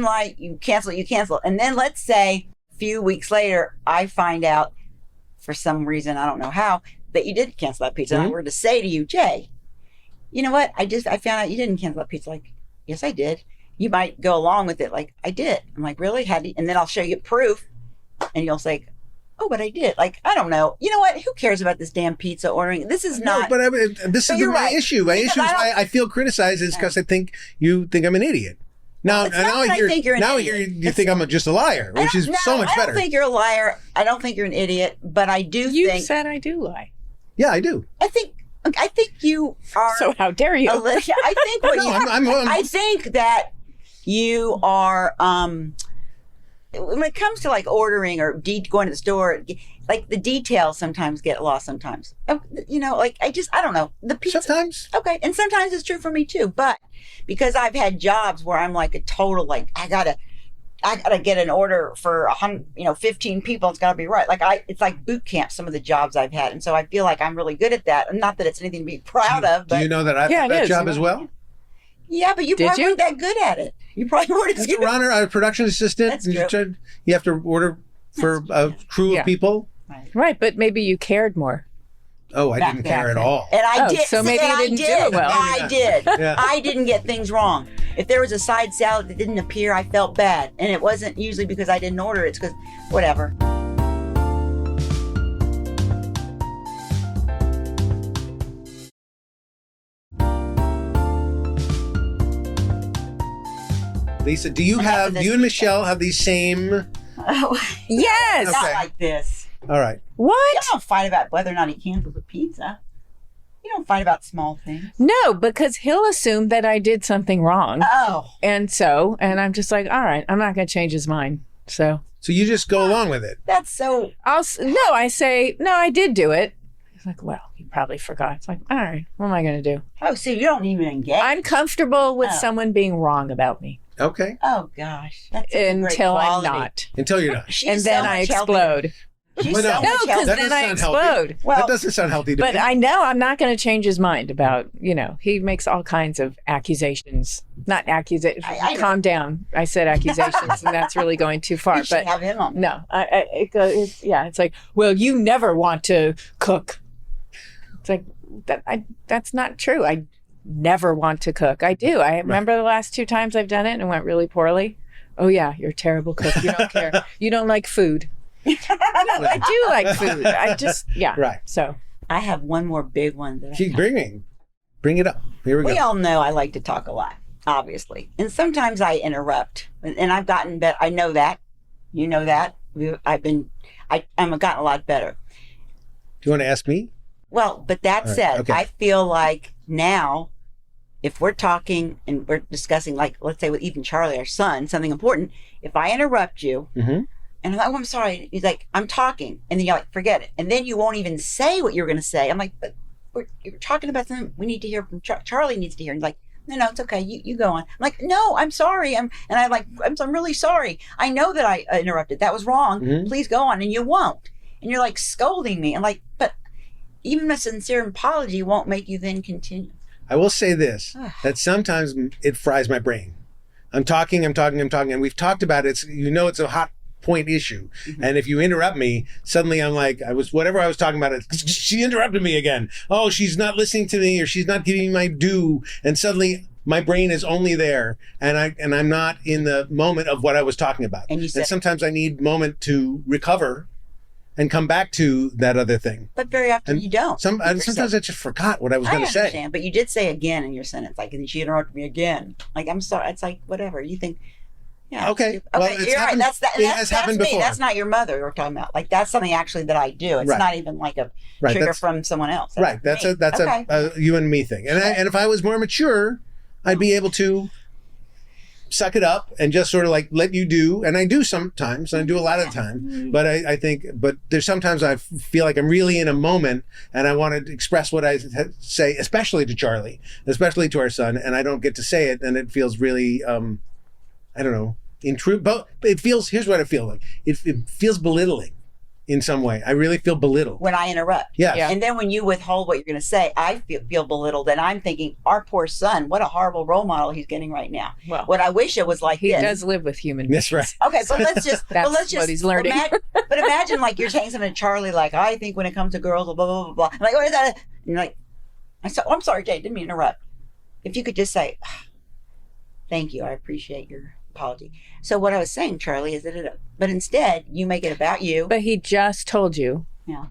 lie. You cancel. And then let's say a few weeks later, I find out for some reason, I don't know how, that you did cancel that pizza. And I were to say to you, Jay, you know what? I found out you didn't cancel that pizza. Like, yes, I did. You might go along with it. Like, I did. I'm like, really? How do you? And then I'll show you proof and you'll say, oh, but I did. Like, I don't know. You know what? Who cares about this damn pizza ordering? This is not. No, but this is you're my right. issue. My Because issue is why I feel criticized is because I think you think I'm an idiot. Now, It's not that I think you're an now idiot. you think I'm just a liar, which is so much I better. don't think you're a liar. I don't think you're an idiot, but I do You think. said I do lie. Yeah, I do. I think you are. So how dare you? I think what No, you. I'm I think that you are. When it comes to like ordering or going to the store, like the details sometimes get lost. Sometimes, you know, like I don't know the pizza. sometimes. Okay, and sometimes it's true for me too. But because I've had jobs where I'm like a total like I gotta get an order for 15 people. It's gotta be right. Like it's like boot camp. Some of the jobs I've had, and so I feel like I'm really good at that. And not that it's anything to be proud of, but Do you know that I've Yeah, had it that is. job as well? yeah, but you Did probably you? weren't that good at it. You probably weren't as As a good. runner, a production assistant, That's you true. have to order for a crew Yeah. of people. Right, but maybe you cared more. Oh, I Back didn't then. care at all. And I Oh, did. so maybe and you I didn't do did. it well. I did. Yeah. I didn't get things wrong. If there was a side salad that didn't appear, I felt bad. And it wasn't usually because I didn't order it. It's because whatever. Lisa, do you Enough of and this Michelle have these same? Yes. Not Okay. like this. All right. You What? don't fight about whether or not he cancels a pizza. You don't fight about small things. No, because he'll assume that I did something wrong. Oh. And I'm just like, all right, I'm not going to change his mind. So So you just go along with it. That's so. I say, no, I did do it. He's like, well, you probably forgot. It's like, all right, what am I going to do? Oh, so you don't even engage. I'm comfortable with Oh. someone being wrong about me Okay. Oh gosh. That's such a great until I'm quality. not. Until you're not. She's And so then I much healthier. explode. She's Well, so no. much No, because healthier. That then doesn't I sound healthy. explode. Well, That doesn't sound healthy to But me. I know I'm not going to change his mind about, he makes all kinds of accusations. Not accusations. I know. Calm down. I said accusations, and that's really going too far. you should But have him on. no, it's like, well, you never want to cook. It's like, that's not true. I never want to cook. I do. I remember the last 2 times I've done it and it went really poorly. Oh, yeah, you're a terrible cook. You don't care. You don't like food. No, I do like food. I just, Right. So, I have one more big one that Keep bring it up. Here we we go. all know I like to talk a lot, obviously. And sometimes I interrupt. And I've gotten better. I know that. You know that. I've gotten a lot better. Do you want to ask me? Well, but that All right, said, okay. I feel like now, if we're talking and we're discussing, like, let's say with even Charlie, our son, something important, if I interrupt you, Mm-hmm. and I'm like, oh, I'm sorry. He's like, I'm talking. And then you're like, forget it. And then you won't even say what you're going to say. I'm like, but you're talking about something we need to hear from Charlie needs to hear. And he's like, no, it's okay. You go on. I'm like, no, I'm sorry. I'm really sorry. I know that I interrupted. That was wrong. Mhm. Please go on. And you won't. And you're like scolding me. I'm like, but even a sincere apology won't make you then continue. I will say this, that sometimes it fries my brain. I'm talking, and we've talked about it. It's a hot point issue. Mm-hmm. And if you interrupt me, suddenly I'm like, whatever I was talking about, she interrupted me again. Oh, she's not listening to me, or she's not giving me my due. And suddenly my brain is only there, and I'm not in the moment of what I was talking about. And you said- sometimes I need moment to recover and come back to that other thing. But very often And you don't. Sometimes I just forgot what I was I going to say. understand, but you did say again in your sentence, like, and she interrupted me again. Like, I'm sorry. It's like, whatever. You think, yeah. Okay. Okay, Well, it's you're right. happened- it has happened me. before. That's not your mother we're talking about. Like, that's something actually that I do. It's Right. not even like a Right, trigger that's- from someone else. Right. That's me. a Okay. you and me thing. And if I was more mature, I'd be able to suck it up and just sort of like let you do. And I do sometimes, and I do a lot of the time. But I think, but there's sometimes I feel like I'm really in a moment and I want to express what I say, especially to Charlie, especially to our son, and I don't get to say it, and it feels really, I don't know, but it feels. Here's what I feel like. It feels belittling. In some way, I really feel belittled. When I interrupt. Yes. Yeah. And then when you withhold what you're going to say, I feel belittled. And I'm thinking, our poor son, what a horrible role model he's getting right now. well, What I wish it was like he this. does live with human That's right. Okay, but let's just. That's but let's just what he's learning. But imagine like you're saying something to Charlie, like, I think when it comes to girls, blah, blah, blah, blah. I'm like, what is that? And you're like, I'm sorry, Jay, didn't mean to interrupt. If you could just say, thank you, I appreciate your apology. So what I was saying, Charlie, is that but instead you make it about you. But he just told you Yeah.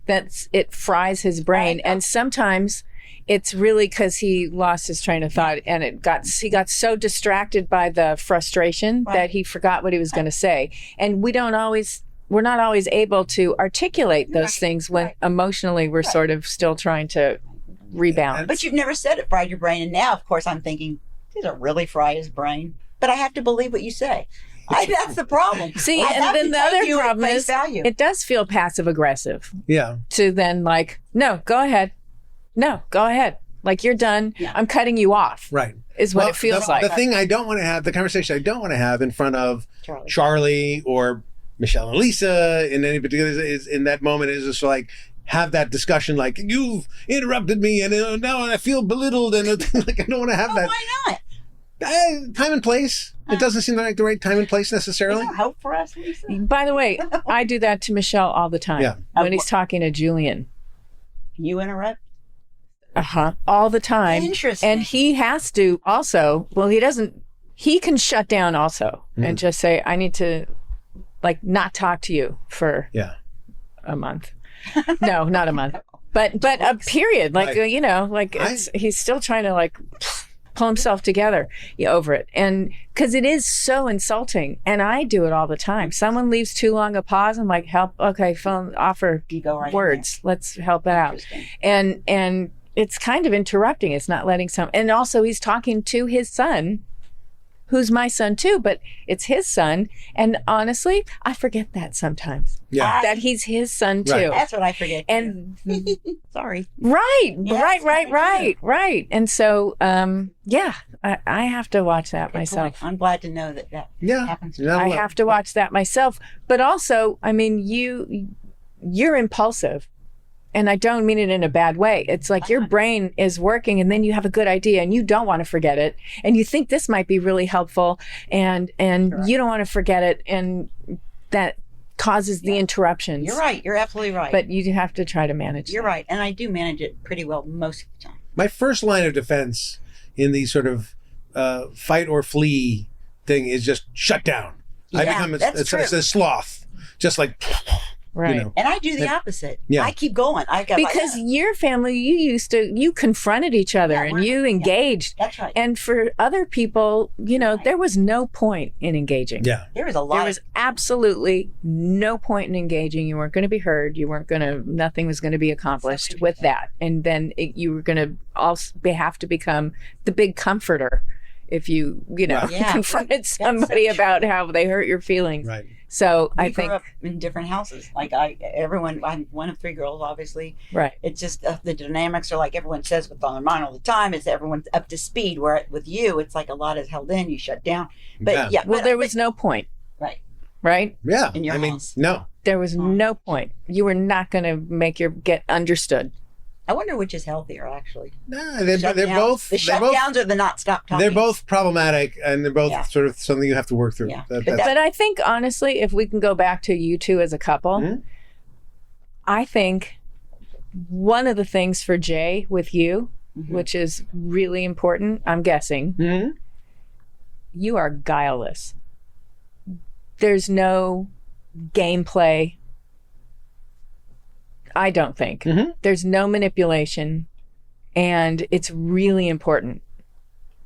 that it fries his brain. And sometimes it's really because he lost his train of thought and he got so distracted by the frustration that he forgot what he was going to say. And we're not always able to articulate those things when emotionally we're sort of still trying to rebound. But you've never said it fried your brain. And now, of course, I'm thinking, does it really fry his brain? But I have to believe what you say. That's the problem. See, I have and then to the take other you at problem face is value. it does feel passive aggressive Yeah. to then like, no, go ahead. No, go ahead. Like, you're done. Yeah. I'm cutting you off. Right. Is what it feels like. The thing I don't want to have, the conversation I don't want to have in front of Charlie or Michelle and Lisa in any particular, is in that moment is just like, have that discussion like, you've interrupted me and now I feel belittled and like, I don't want to have that. Why not? Time and place. It doesn't seem like the right time and place Is necessarily. there hope for us, Lisa? By the way, I do that to Michelle all the time Yeah. when he's talking to Julian. You interrupt? All the time. Interesting. And he has to also, he can shut down also and just say, I need to like not talk to you for a month. No, not a month. But a period, like, he's still trying to like pull himself together over it. And because it is so insulting. And I do it all the time. Someone leaves too long a pause. I'm like, help. Okay, phone, offer You go right in words. Let's help out. Interesting. And it's kind of interrupting. It's not letting and also he's talking to his son, who's my son too, but it's his son. And honestly, I forget that sometimes. Yeah. That he's his son too. Right. That's what I forget. And Sorry. right. Yes, And so, I have to watch that Good myself. point. I'm glad to know that happens. You know, I have to watch that myself. But also, I mean, you're impulsive. And I don't mean it in a bad way. It's like your brain is working and then you have a good idea and you don't want to forget it. And you think this might be really helpful and you don't want to forget it. And that causes the interruptions. You're right. You're absolutely right. But you have to try to manage You're that. right. And I do manage it pretty well most of the time. my first line of defense in these sort of fight or flee thing is just shut down. I become that's true. it's a sloth, just like Right. You know. And I do the opposite. Yeah. I keep going. I got Because your family, you confronted each other and you engaged. That's right. And for other people, there was no point in engaging. Yeah. There was a lot. There was absolutely no point in engaging. You weren't going to be heard. Nothing was going to be accomplished with that. And then you were going to also have to become the big comforter if you confronted somebody about how they hurt your feelings. Right. So we I grew think up in different houses. Like I'm one of three girls, obviously. right. It's just the dynamics are like everyone says what's on their mind all the time. It's everyone's up to speed. Where with you, it's like a lot is held in. You shut down. But Well, there was no point. Right. Right. Yeah. In your house. No. There was no point. You were not going to get understood. I wonder which is healthier, actually. No, they're Shutdowns. both. The shutdowns or the not stop talking. They're both problematic, and they're both sort of something you have to work through. Yeah. That's- But I think, honestly, if we can go back to you two as a couple, I think one of the things for Jay with you, which is really important, I'm guessing, you are guileless. There's no gameplay. I don't think. There's no manipulation, and it's really important,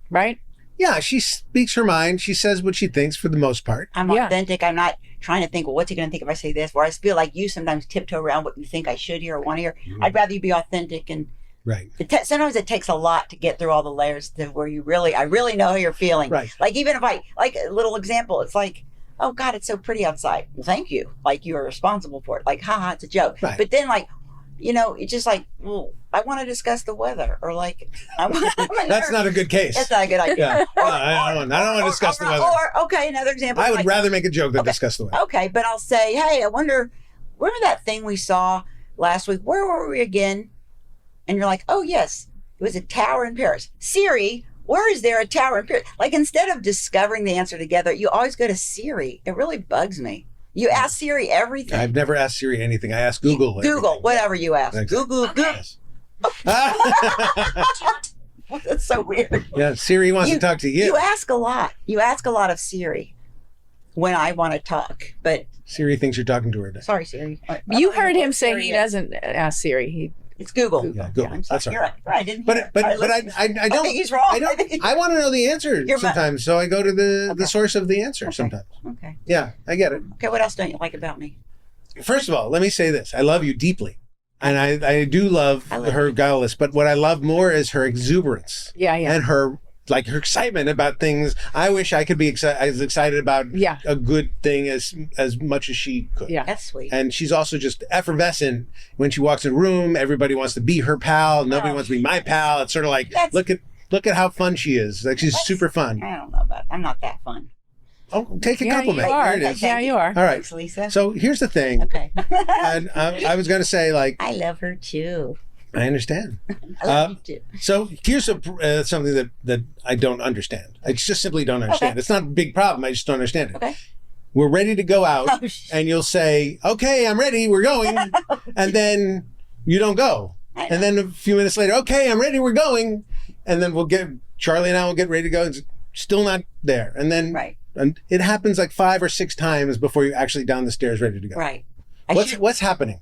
right? Yeah, she speaks her mind. She says what she thinks for the most part. I'm authentic. I'm not trying to think, well, what's he going to think if I say this? Where I feel like you sometimes tiptoe around what you think I should hear or want to hear. I'd rather you be authentic. And Right. sometimes it takes a lot to get through all the layers to where I really know how you're feeling. Right. Like even if like a little example, it's like, oh God, it's so pretty outside. Well, thank you. Like you are responsible for it. Like, haha, it's a joke. Right. But then it's just like, well, I want to discuss the weather, or like, That's not a good case. That's not a good idea. Yeah. I don't want to discuss the weather. Or okay, another example. I would rather make a joke than discuss the weather. Okay, but I'll say, hey, I wonder that thing we saw last week. Where were we again? And you're like, oh yes, it was a tower in Paris. Siri, where is there a tower in Paris? Like instead of discovering the answer together, you always go to Siri. It really bugs me. You ask Siri everything. I've never asked Siri anything. I ask Google. Google, everything. whatever you ask. Exactly. Google. Yes. That's so weird. Yeah, Siri wants to talk to you. You ask a lot. You ask a lot of Siri when I want to talk, but Siri thinks you're talking to her. sorry, Siri. You heard him say he doesn't ask Siri. It's Google. Yeah, Google. I'm sorry. That's right. You're right. I didn't. But hear. but All right, but listen. I don't. think he's wrong. I want to know the answer You're sometimes, so I go to the source of the answer sometimes. Okay. Yeah, I get it. Okay. What else don't you like about me? First of all, let me say this: I love you deeply, and I do love her guileless. But what I love more is her exuberance. Yeah. And her excitement about things. I wish I could be as excited about a good thing as much as she could. Yeah. That's sweet. And she's also just effervescent when she walks in a room. Everybody wants to be her pal. Nobody wants to be my pal. It's sort of like look at how fun she is. Like she's super fun. I don't know about. I'm not that fun. Oh, take a compliment. You are. Here it is. Yeah, you are. All right. Thanks, Lisa. So here's the thing. Okay. And I was going to say, I love her too. I understand. I love you too. So here's something that I don't understand. I just simply don't understand. Okay. It's not a big problem. I just don't understand it. Okay. We're ready to go out, Oh, shit. and you'll say, "Okay, I'm ready. We're going," and then you don't go. And then a few minutes later, "Okay, I'm ready. We're going," and then Charlie and I will get ready to go. It's still not there, and then and it happens like 5 or 6 times before you're actually down the stairs ready to go. Right. What's happening?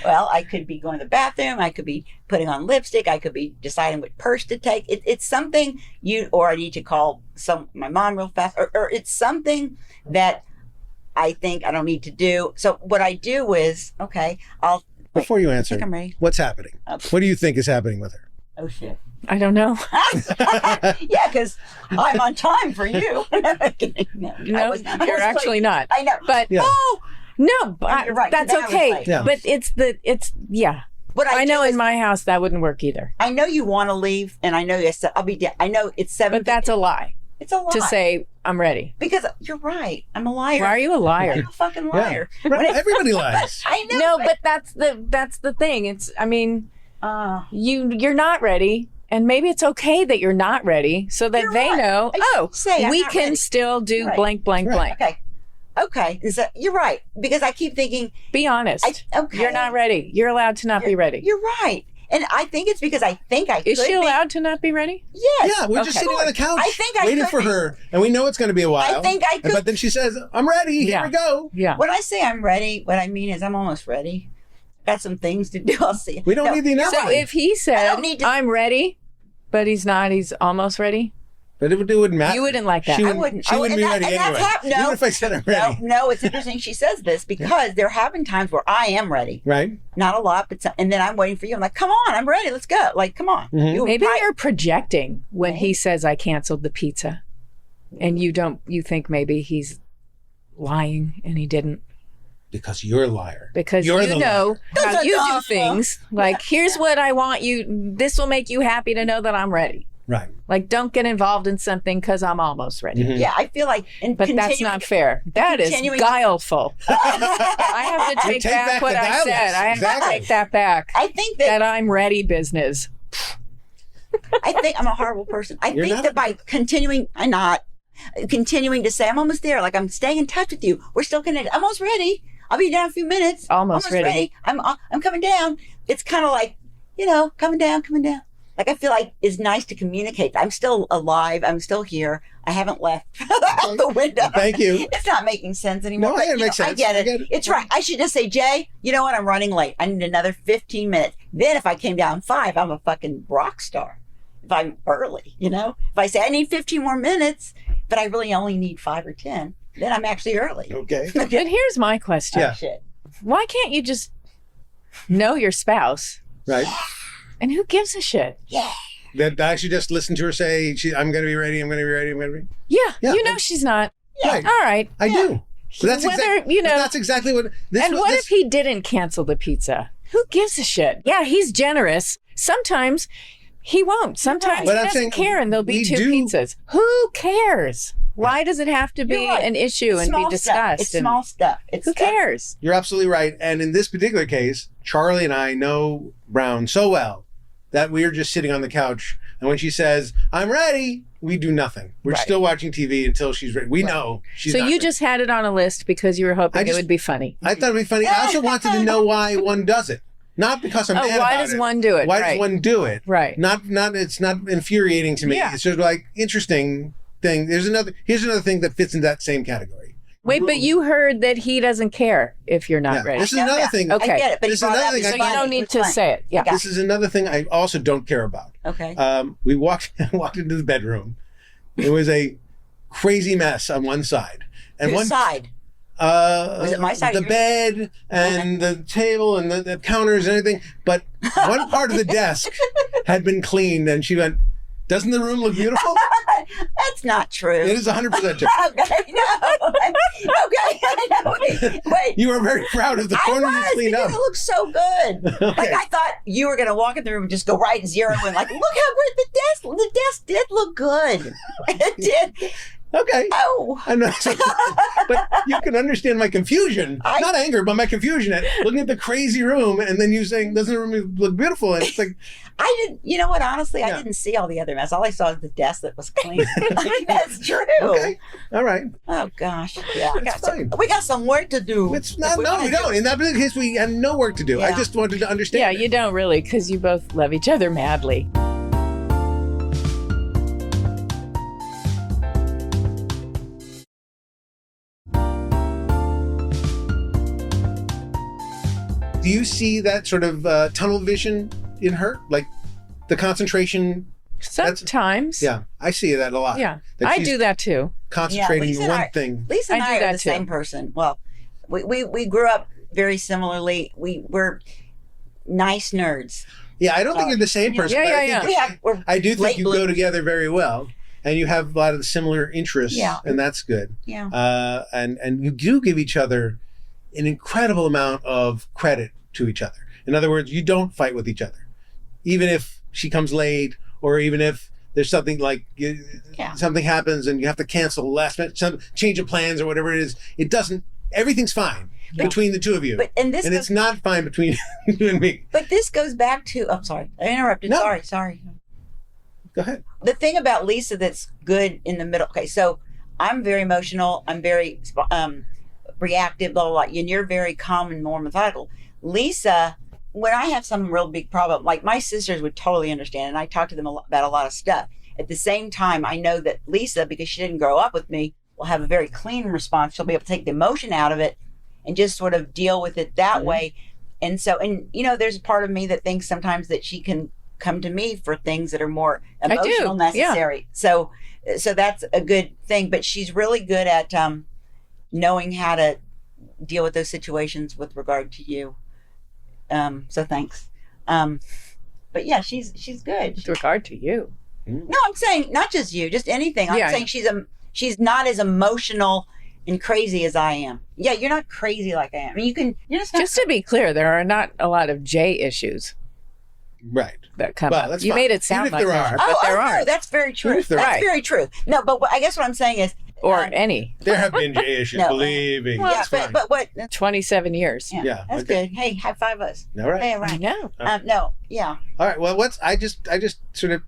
Well, I could be going to the bathroom. I could be putting on lipstick. I could be deciding what purse to take. It's something or I need to call my mom real fast, or it's something that I think I don't need to do. So what I do is, Before you answer, I think I'm ready. what's happening? Okay. What do you think is happening with her? Oh shit. I don't know. Yeah, because I'm on time for you. No, No, you're actually not. I know. But no, but You're right. that's That was okay. right. Yeah. But What I know do in my house that wouldn't work either. I know you want to leave, and I know I'll be down. I know it's 7. But that's a lie it's a lie to say I'm ready. because you're right. I'm a liar. Why are you a I'm liar? a fucking liar. Right. Everybody lies. I know. No, but that's the thing. It's you're not ready. And maybe it's okay that you're not ready so that You're they right. know, I'm we not can ready. still do Right. blank, blank, Right. blank. Okay. You're right, because I keep thinking Be honest. okay. You're not ready. You're allowed to not be ready. You're right, and I think it's because I think I Is could she be. allowed to not be ready? Yes. Yeah, we're just Okay. sitting on the couch I think I waiting could for be. her, and we know it's going to be a while. I think I could. But then she says, "I'm ready. Here Yeah. we go." Yeah. When I say I'm ready, what I mean is I'm almost ready. Got some things to do. I'll see. We don't need the So announcement. if he said, don't need to- I'm ready, but he's not, he's almost ready. But it wouldn't matter. You wouldn't like that. She I wouldn't, wouldn't. she wouldn't be ready and anyway. that's happened. No. Even if I said I'm ready. No, it's interesting she says this because there have been times where I am ready. Right? Not a lot, but and then I'm waiting for you. I'm like, come on, I'm ready. Let's go. Like, come on. Mhm. You Maybe right. you're projecting when he says I canceled the pizza. And you think maybe he's lying and he didn't. Because you're a liar. Because You're you the know how Dun, you dun, do dun. things. Like, here's what I want you, this will make you happy to know that I'm ready. Right. Like, don't get involved in something because I'm almost ready. Mhm. Yeah, I feel like. But that's not fair. That is continuing- guileful. I have to take, take back back what the I guileless. said. I have Exactly. to take that back. I think that That I'm ready business. I think I'm a horrible person. I You're think not. that by continuing to say I'm almost there, like I'm staying in touch with you. We're still connected. I'm almost ready. I'll be down in a few minutes. Almost ready. I'm coming down. It's kind of like, coming down. Like I feel like it's nice to communicate. I'm still alive. I'm still here. I haven't left out the window. Thank you. It's not making sense anymore. No, but, it makes I sense. get I it. get it. It's right. I should just say, Jay, you know what? I'm running late. I need another 15 minutes. Then if I came down 5, I'm a fucking rock star. If I'm early, If I say I need 15 more minutes, but I really only need 5 or 10, then I'm actually early. Okay. But here's my question. Yeah. Shit. Why can't you just know your spouse? Right. And who gives a shit? Yeah. That I should just listen to her say, "I'm going to be ready. I'm going to be ready. I'm going to be." Yeah, Yeah. she's not. Right. All right. I do. But that's Whether, but that's exactly what. And what if he didn't cancel the pizza? Who gives a shit? Yeah, he's generous. Sometimes he won't. Sometimes But he I'm doesn't saying care and there'll be we 2 do- pizzas. Who cares? Why does it have to be You're right. an issue and Small be stuff. discussed? It's and small stuff. It's who stuff. cares? You're absolutely right. And in this particular case, Charlie and I know Brown so well that we are just sitting on the couch. And when she says, "I'm ready," we do nothing. We're Right. still watching TV until she's ready. We know she's So not you ready. just had it on a list because you were hoping I it just- would be funny. I thought it'd be funny. I also wanted to know why one does it. Not because I'm mad why about does it. one do it? Why Right. does one do it? Right. Not. It's not infuriating to me. Yeah. It's just like interesting thing. Here's another thing that fits in that same category. Wait, but you heard that he doesn't care if you're not Yeah. ready. This is another thing. Okay. I get it, but This is he brought another up thing his I- So you fun. don't It need was to fun. say it. Yeah. This is another thing I also don't care about. Okay. We walked into the bedroom. It was a crazy mess on one side, and Whose one side? Was it my side or the yours? bed and the table and the counters and everything. But one part of the desk had been cleaned, and she went, "Doesn't the room look beautiful?" That's not true. It is 100% true. Okay, no. Okay, I know. Wait. You were very proud of the corner you cleaned because up. it looks so good. Like Okay. I thought you were gonna walk in the room and just go right zero and like, look how great the desk did look good. It did. Okay. Oh. I know. But you can understand my confusion. Not anger, but my confusion at looking at the crazy room and then you saying, "Doesn't the room look beautiful?" And it's like, I didn't, you know what, honestly, I Yeah. didn't see all the other mess. All I saw was the desk that was clean. I mean, that's true. okay, all right. Oh, gosh. Yeah. It's fine. We got some work to do. It's not, If we no, wanna we do don't. it. In that particular case, we have no work to do. I Yeah. just wanted to understand. Yeah, it. you don't really, because you both love each other madly. Do you see that sort of tunnel vision in her? Like the concentration? Sometimes. Yeah, I see that a lot. Yeah. That I she's do that too. Concentrating Lisa on and one I- thing. Lisa and I do I are that the too. same person. Well, we grew up very similarly. We're nice nerds. Yeah, I don't think you're the same person. Yeah, but yeah, I, think We're I do think late you go bloomers. together very well, and you have a lot of the similar interests, Yeah. and that's good. Yeah. And you do give each other an incredible amount of credit to each other. In other words, you don't fight with each other, even if she comes late, or even if there's something like Yeah. something happens and you have to cancel last minute, some change of plans or whatever it is. It doesn't. Everything's fine between the two of you, But and this and goes, it's not fine between you and me. but this goes back to I'm sorry. I interrupted. No. Sorry. Go ahead. The thing about Lisa that's good in the middle. Okay, so I'm very emotional. I'm very reactive, blah, blah, blah. And you're very calm and more methodical. Lisa, when I have some real big problem, like my sisters would totally understand, and I talk to them about a lot of stuff. At the same time, I know that Lisa, because she didn't grow up with me, will have a very clean response. She'll be able to take the emotion out of it and just sort of deal with it that way. And so, and you know, there's a part of me that thinks sometimes that she can come to me for things that are more do, emotional yeah. necessary. So that's a good thing. But she's really good at knowing how to deal with those situations with regard to you. So thanks. But yeah, she's good. With regard to you. No, I'm saying not just you, just anything. I'm Yeah. saying she's not as emotional and crazy as I am. Yeah, you're not crazy like I am. I mean, you're just not. Just to be clear, there are not a lot of J issues Right. that come Well, up. that's You fine. made it sound Even if like there there are. are, but there no, are. that's very true. If there That's are. very true. No, but I guess what I'm saying is, Or any. There have been J issues, No. believe me. yeah, It's fine. but what? 27 years. Yeah, that's okay. good. Hey, high five us. All right. Hey, I right. know. No, yeah. All right. Well, I just sort of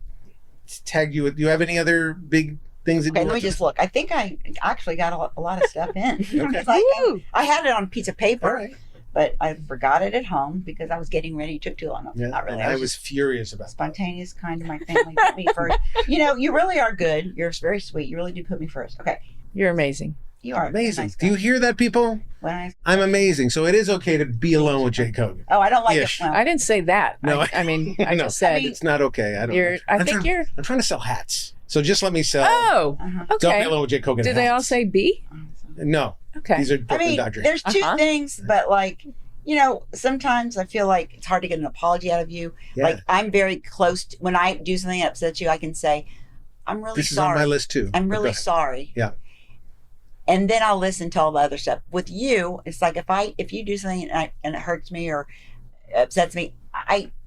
tagged you with. Do you have any other big things that Okay, you let me want to- just look. I think I actually got a lot of stuff in. Okay. It's like, Woo! I had it on a piece of paper, All right. but I forgot it at home because I was getting ready. It took too long. Yeah. Not really. and I was just furious about that. spontaneous, kind of my family put me first. You know, you really are good. You're very sweet. You really do put me first. Okay, You're amazing. you are a very Amazing. nice Do you guy. hear that, people? When I'm amazing. So it is okay to be alone with Jay Kogen. I don't like Ish. it. Well, I didn't say that. No, I mean, I No. just said, It's not okay. I don't. You're- I I'm think trying, you're- I'm trying to sell hats. So just let me sell. oh, Uh-huh. Don't be okay. alone with Jay Kogen. Do they all hats. say B? No. Okay. These are I Brooklyn mean, Dodgers. there's two Uh-huh. things, but like, you know, sometimes I feel like it's hard to get an apology out of you. Yeah. Like, I'm very close to, when I do something that upsets you, I can say, I'm really This is on sorry. my list too. I'm But go really ahead. sorry. Yeah. And then I'll listen to all the other stuff. With you, it's like if you do something and it hurts me or upsets me,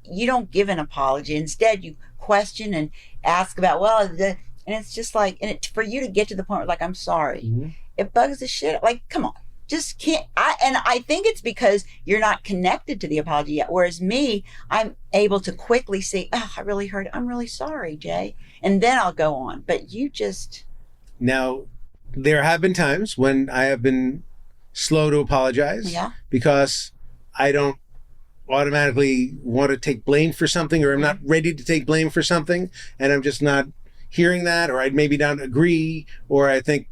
you don't give an apology. Instead, you question and ask about, and it's just like, for you to get to the point where like, I'm sorry, Mhm. it bugs the shit. Like, come on, just can't. And I think it's because you're not connected to the apology yet. Whereas me, I'm able to quickly see, oh, I really hurt. I'm really sorry, Jay. And then I'll go on. But you just, Now, there have been times when I have been slow to apologize Yeah. because I don't automatically want to take blame for something, or I'm not ready to take blame for something, and I'm just not hearing that, or I'd maybe not agree, or I think,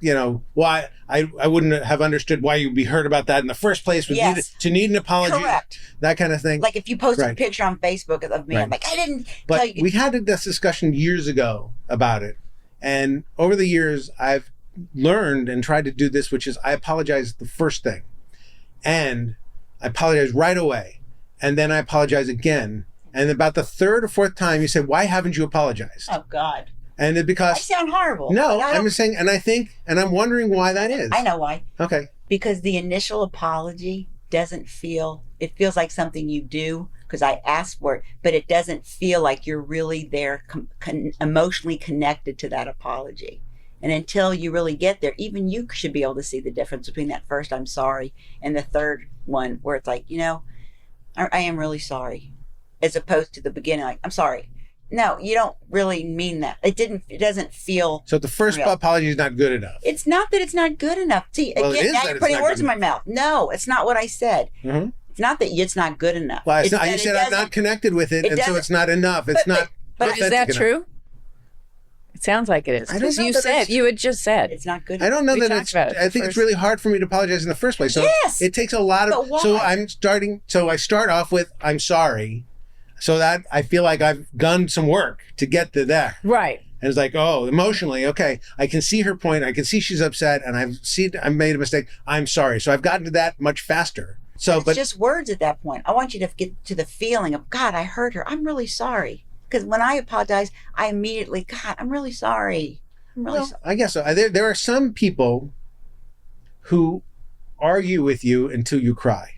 why I wouldn't have understood why you'd be hurt about that in the first place, would need an apology. Correct. That kind of thing. Like if you posted a picture on Facebook of me, I'm like, I didn't But tell you. we had this discussion years ago about it. And over the years, I've learned and tried to do this, which is I apologize the first thing. And I apologize right away. And then I apologize again. And about the third or fourth time, you say, why haven't you apologized? Oh, God. And it because I sound horrible. No, I'm just saying, and I'm wondering why that is. I know why. Okay. Because the initial apology it feels like something you do because I asked for it, but it doesn't feel like you're really there emotionally connected to that apology. And until you really get there, even you should be able to see the difference between that first I'm sorry and the third one where it's like, I am really sorry, as opposed to the beginning, like, I'm sorry. No, you don't really mean that. It doesn't feel So the first real. Apology is not good enough. It's not that it's not good enough. See, Well, it again, is now that you're it's putting not words good in my mouth. No, it's not what I said. Mm-hmm. It's not that it's not good enough. Well, It's not, that you it said I'm not doesn't- connected with it, and so doesn't- it's not enough. It's not. But is that authentic enough. true? It sounds like it is. I don't Because know you that said, it's- you had just said. It's not good I don't know We that talked it's. about it I think it's first. really hard for me to apologize in the first place. So Yes! it takes a lot of. But why? So I start off with I'm sorry, so that I feel like I've done some work to get to there. Right. And it's like, oh, emotionally, okay, I can see her point. I can see she's upset, and I made a mistake. I'm sorry. So I've gotten to that much faster. So, It's just words at that point. I want you to get to the feeling of, God, I hurt her. I'm really sorry. Because when I apologize, I immediately, God, I'm really sorry. I'm really sorry. I guess so. There are some people who argue with you until you cry.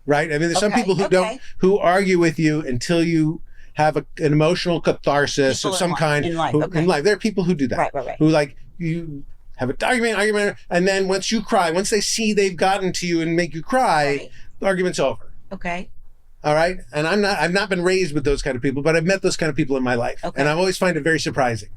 Right? I mean, there's some Okay, people who argue with you until you have an emotional catharsis People of some kind. in life, okay. In life. There are people who do that. Right. Who you have an argument, and then once you cry, once they see they've gotten to you and make you cry, Right. the argument's over. Okay. All right? And I've not been raised with those kind of people, but I've met those kind of people in my life. Okay. And I always find it very surprising.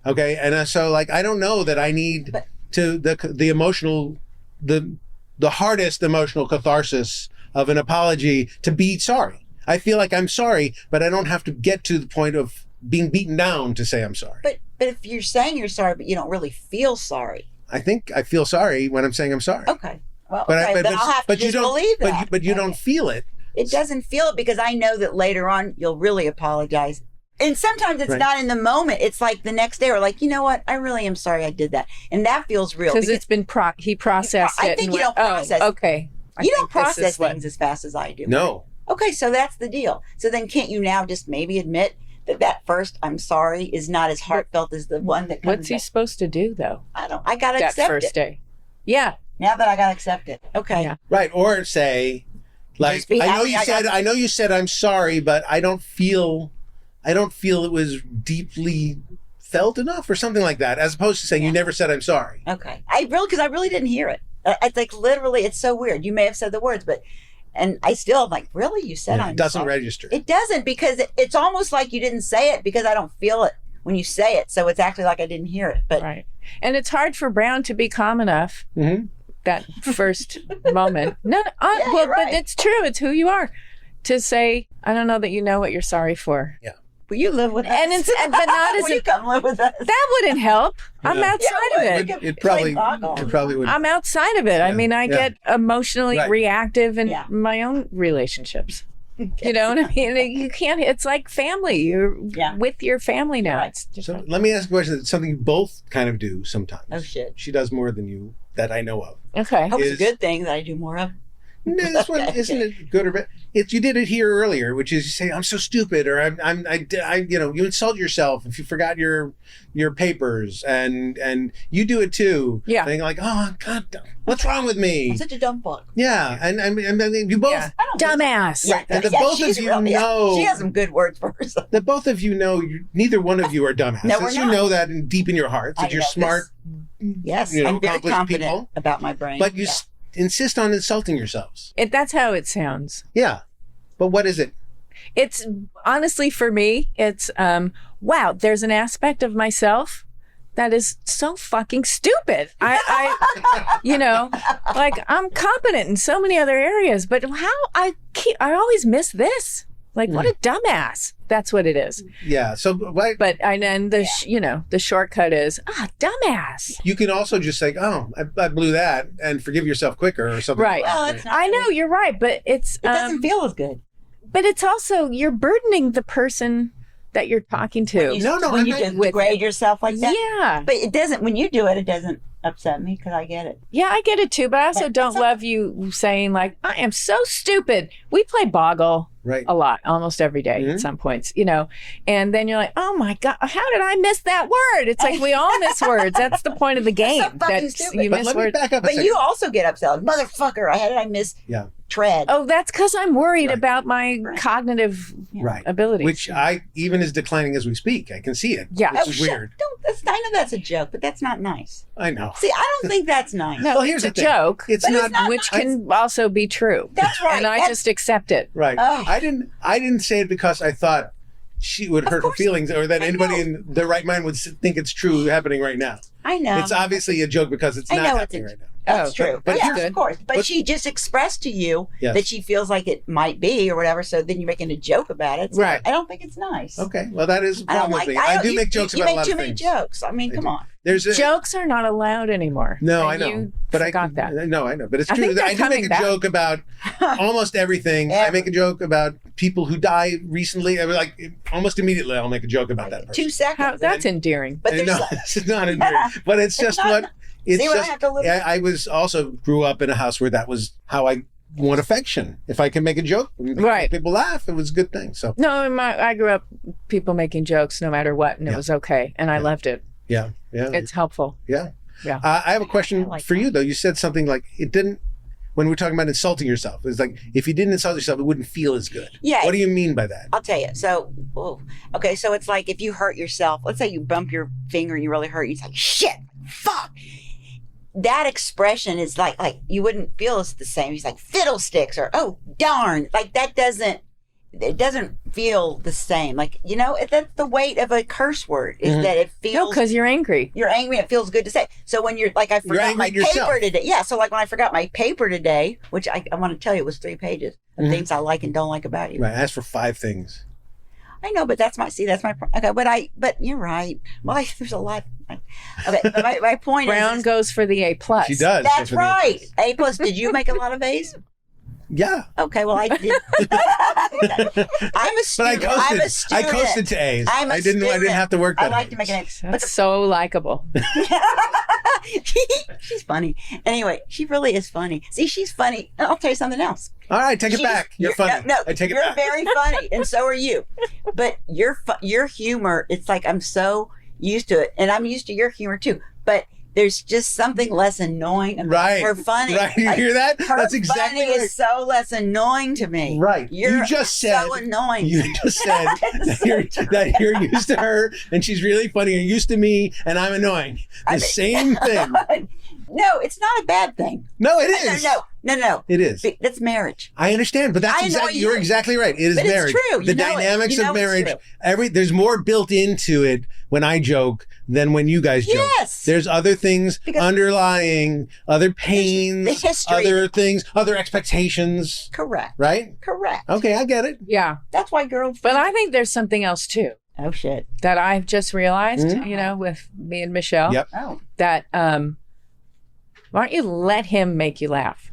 Okay? And so I don't know that I need the emotional, the hardest emotional catharsis of an apology to be sorry. I feel like I'm sorry, but I don't have to get to the point of being beaten down to say I'm sorry. But if you're saying you're sorry, but you don't really feel sorry. I think I feel sorry when I'm saying I'm sorry. Okay. Well, But then I'll have to just believe that. But you don't feel it. It doesn't feel it because I know that later on you'll really apologize. And sometimes it's Right. not in the moment. It's like the next day or like, you know what? I really am sorry I did that. And that feels real. Because it's been he processed I it. think and you don't went, process. Oh, okay. I You think don't this process is what- things as fast as I do. No. Okay, so that's the deal. So then can't you now just maybe admit that first I'm sorry is not as heartfelt as the one that comes What's he back? supposed to do, though, I gotta that accept first it. day? Yeah. Now that I gotta accept it. Okay. Yeah. Right. Or say, like, Just be I know happy you I said, got- I know you said I'm sorry, but I don't feel it was deeply felt enough, or something like that, as opposed to saying you never said I'm sorry. Okay. Because I really didn't hear it. It's like literally, it's so weird. You may have said the words, and I still am like, really? You said I'm It doesn't sorry? register. It doesn't, because it's almost like you didn't say it because I don't feel it when you say it. So it's actually like I didn't hear it. But Right. And it's hard for Brown to be calm enough Mhm. that first moment. No, well, you're right. but it's true. It's who you are. To say, I don't know that you know what you're sorry for. will you live with us? And but not as will you come live with us? that wouldn't help. I'm Yeah. outside of Yeah, it. we could It probably play would. I'm outside of it. I Yeah, mean, I yeah. get emotionally Right. reactive in Yeah. my own relationships. You know what I mean? You can't, it's like family. You're Yeah. with your family now. Right. It's So different. let me ask a question. That's something you both kind of do sometimes. Oh, shit. She does more than you that I know of. Okay. I hope it's Is- a good thing that I do more of. No, this one Okay. isn't it good or bad? You did it here earlier, which is you say I'm so stupid, or you insult yourself if you forgot your papers, and you do it too. Yeah. And you're like, oh God, what's wrong with me? I'm such a dumb fuck. Yeah, and then you both. Yeah. I don't Dumbass. Yeah, And the yeah, both of she's you really- yeah, know- she has some good words for herself. That both of you know, neither one of you are dumbasses. No, we're You not. know that deep in your hearts that I you're know smart, Yes, you know, I'm very accomplished confident people. about my brain. but you Yeah. insist on insulting yourselves. That's how it sounds. Yeah, but what is it? It's honestly, for me, it's wow, there's an aspect of myself that is so fucking stupid. I you know, like I'm competent in so many other areas, but how I always miss this. Like, what a dumbass. That's what it is. Yeah. So, but and then the shortcut is dumbass. you can also just say, "Oh, I blew that," and forgive yourself quicker or something. Right. Well, it's not I know you're right, but It doesn't feel as good. But it's also you're burdening the person that you're talking to. When you degrade yourself like that. Yeah. But it doesn't. When you do it, it doesn't upset me because I get it. Yeah, I get it too, but I also don't love you saying like, I am so stupid. We play Boggle a lot, almost every day at some points, you know, and then you're like, oh my God, how did I miss that word? It's like we all miss words. That's the point of the game. That's so you miss words. But you also get upset. Like, motherfucker, how did I miss tread? Oh, that's because I'm worried about my cognitive abilities. Which even is declining as we speak. I can see it. Yeah. Which is weird. I know that's a joke, but that's not nice. I know. See, I don't think that's nice. No, Well, here's it's the a thing. joke, It's not, which can also be true. That's right. And I just accept it. Right. Oh. I didn't say it because I thought she would hurt her feelings or that anybody in their right mind would think it's true happening right now. I know. It's obviously a joke because it's not happening right now. That's true. But Yes, good. of course. But she just expressed to you that she feels like it might be or whatever, so then you're making a joke about it. So Right. I don't think it's nice. Okay. Well, that is a problem with me. I I do make jokes about a lot of things. You make too many jokes. I mean, come on. Jokes are not allowed anymore. No, And I know. You but forgot that. No, I know. But it's I true. think they're I do make coming a back. joke about almost everything. I make a joke about people who die recently. I mean, like almost immediately, I'll make a joke about that person. 2 seconds. That's endearing. But there's No, it's not endearing. But it's just what. It's See what I just. have to live with? I was also grew up in a house where that was how I want affection. If I can make a joke, Right. people laugh. It was a good thing. So No, I grew up people making jokes no matter what, and it was okay, and I loved it. yeah. It's helpful. Yeah. Yeah. I have a question like for you though. You said something like it didn't. When we're talking about insulting yourself, it's like if you didn't insult yourself, it wouldn't feel as good. Yeah. What do you mean by that? I'll tell you. So, okay, so it's like if you hurt yourself, let's say you bump your finger and you really hurt, it's like, shit, fuck. That expression is like you wouldn't feel it's the same. He's like fiddlesticks or oh darn, like that doesn't feel the same. Like that's the weight of a curse word is that it feels. No, because you're angry. You're angry. And it feels good to say. So when you're like I forgot my paper today. Yeah. So like when I forgot my paper today, which I want to tell you it was 3 pages of things I like and don't like about you. Right. Ask for 5 things. I know, but that's my okay. But you're right. Well, there's a lot. Okay, but my point Brown is goes for the A+. She does. That's right. A+. Did you make a lot of A's? Yeah. Okay, well I did. I'm a student. But I coasted to A's. I didn't have to work that. I like to make an A. That's so likable. She's funny. Anyway, she really is funny. See, she's funny. I'll tell you something else. All right, take it back. You're funny. No, I take it you're back. very funny, and so are you. But your humor, it's like I'm so used to it, and I'm used to your humor too. But there's just something less annoying about her funny. Right, you hear that? Her That's exactly funny right. is so less annoying to me. Right. You're You just said so annoying. You just said that you're used to her and she's really funny. You're used to me and I'm annoying. Same thing. No, it's not a bad thing. No, it is. No. It is. That's marriage. I understand, but that's you're exactly right. It is But it's marriage. true. The dynamics of marriage. There's more built into it when I joke than when you guys joke. Yes. There's other things underlying, other pains, the history. other things, other expectations. Correct. Right? Correct. Okay, I get it. Yeah. That's why girls. But I think there's something else too. Oh shit. That I've just realized, with me and Michelle. Yep. Oh. That why don't you let him make you laugh?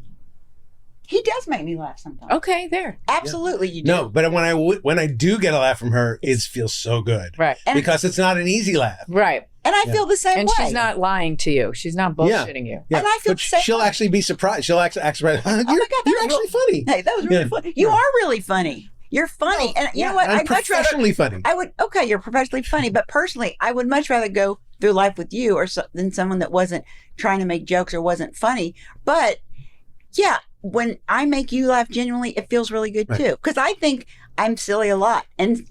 He does make me laugh sometimes. Okay, there. Absolutely, you do. No, but when I do get a laugh from her, it feels so good. Right. Because it's not an easy laugh. Right. And I feel the same and way. she's not lying to you. She's not bullshitting you. Yeah. And I feel but the same she'll way. actually be surprised. She'll actually act surprised. Oh my God, You're actually funny. Hey, that was really funny. You are really funny. You're funny. And you know what? I'm I'd much rather. professionally funny. You're professionally funny, but personally, I would much rather go through life with you than someone that wasn't trying to make jokes or wasn't funny. But yeah, when I make you laugh genuinely, it feels really good too. Because I think I'm silly a lot, and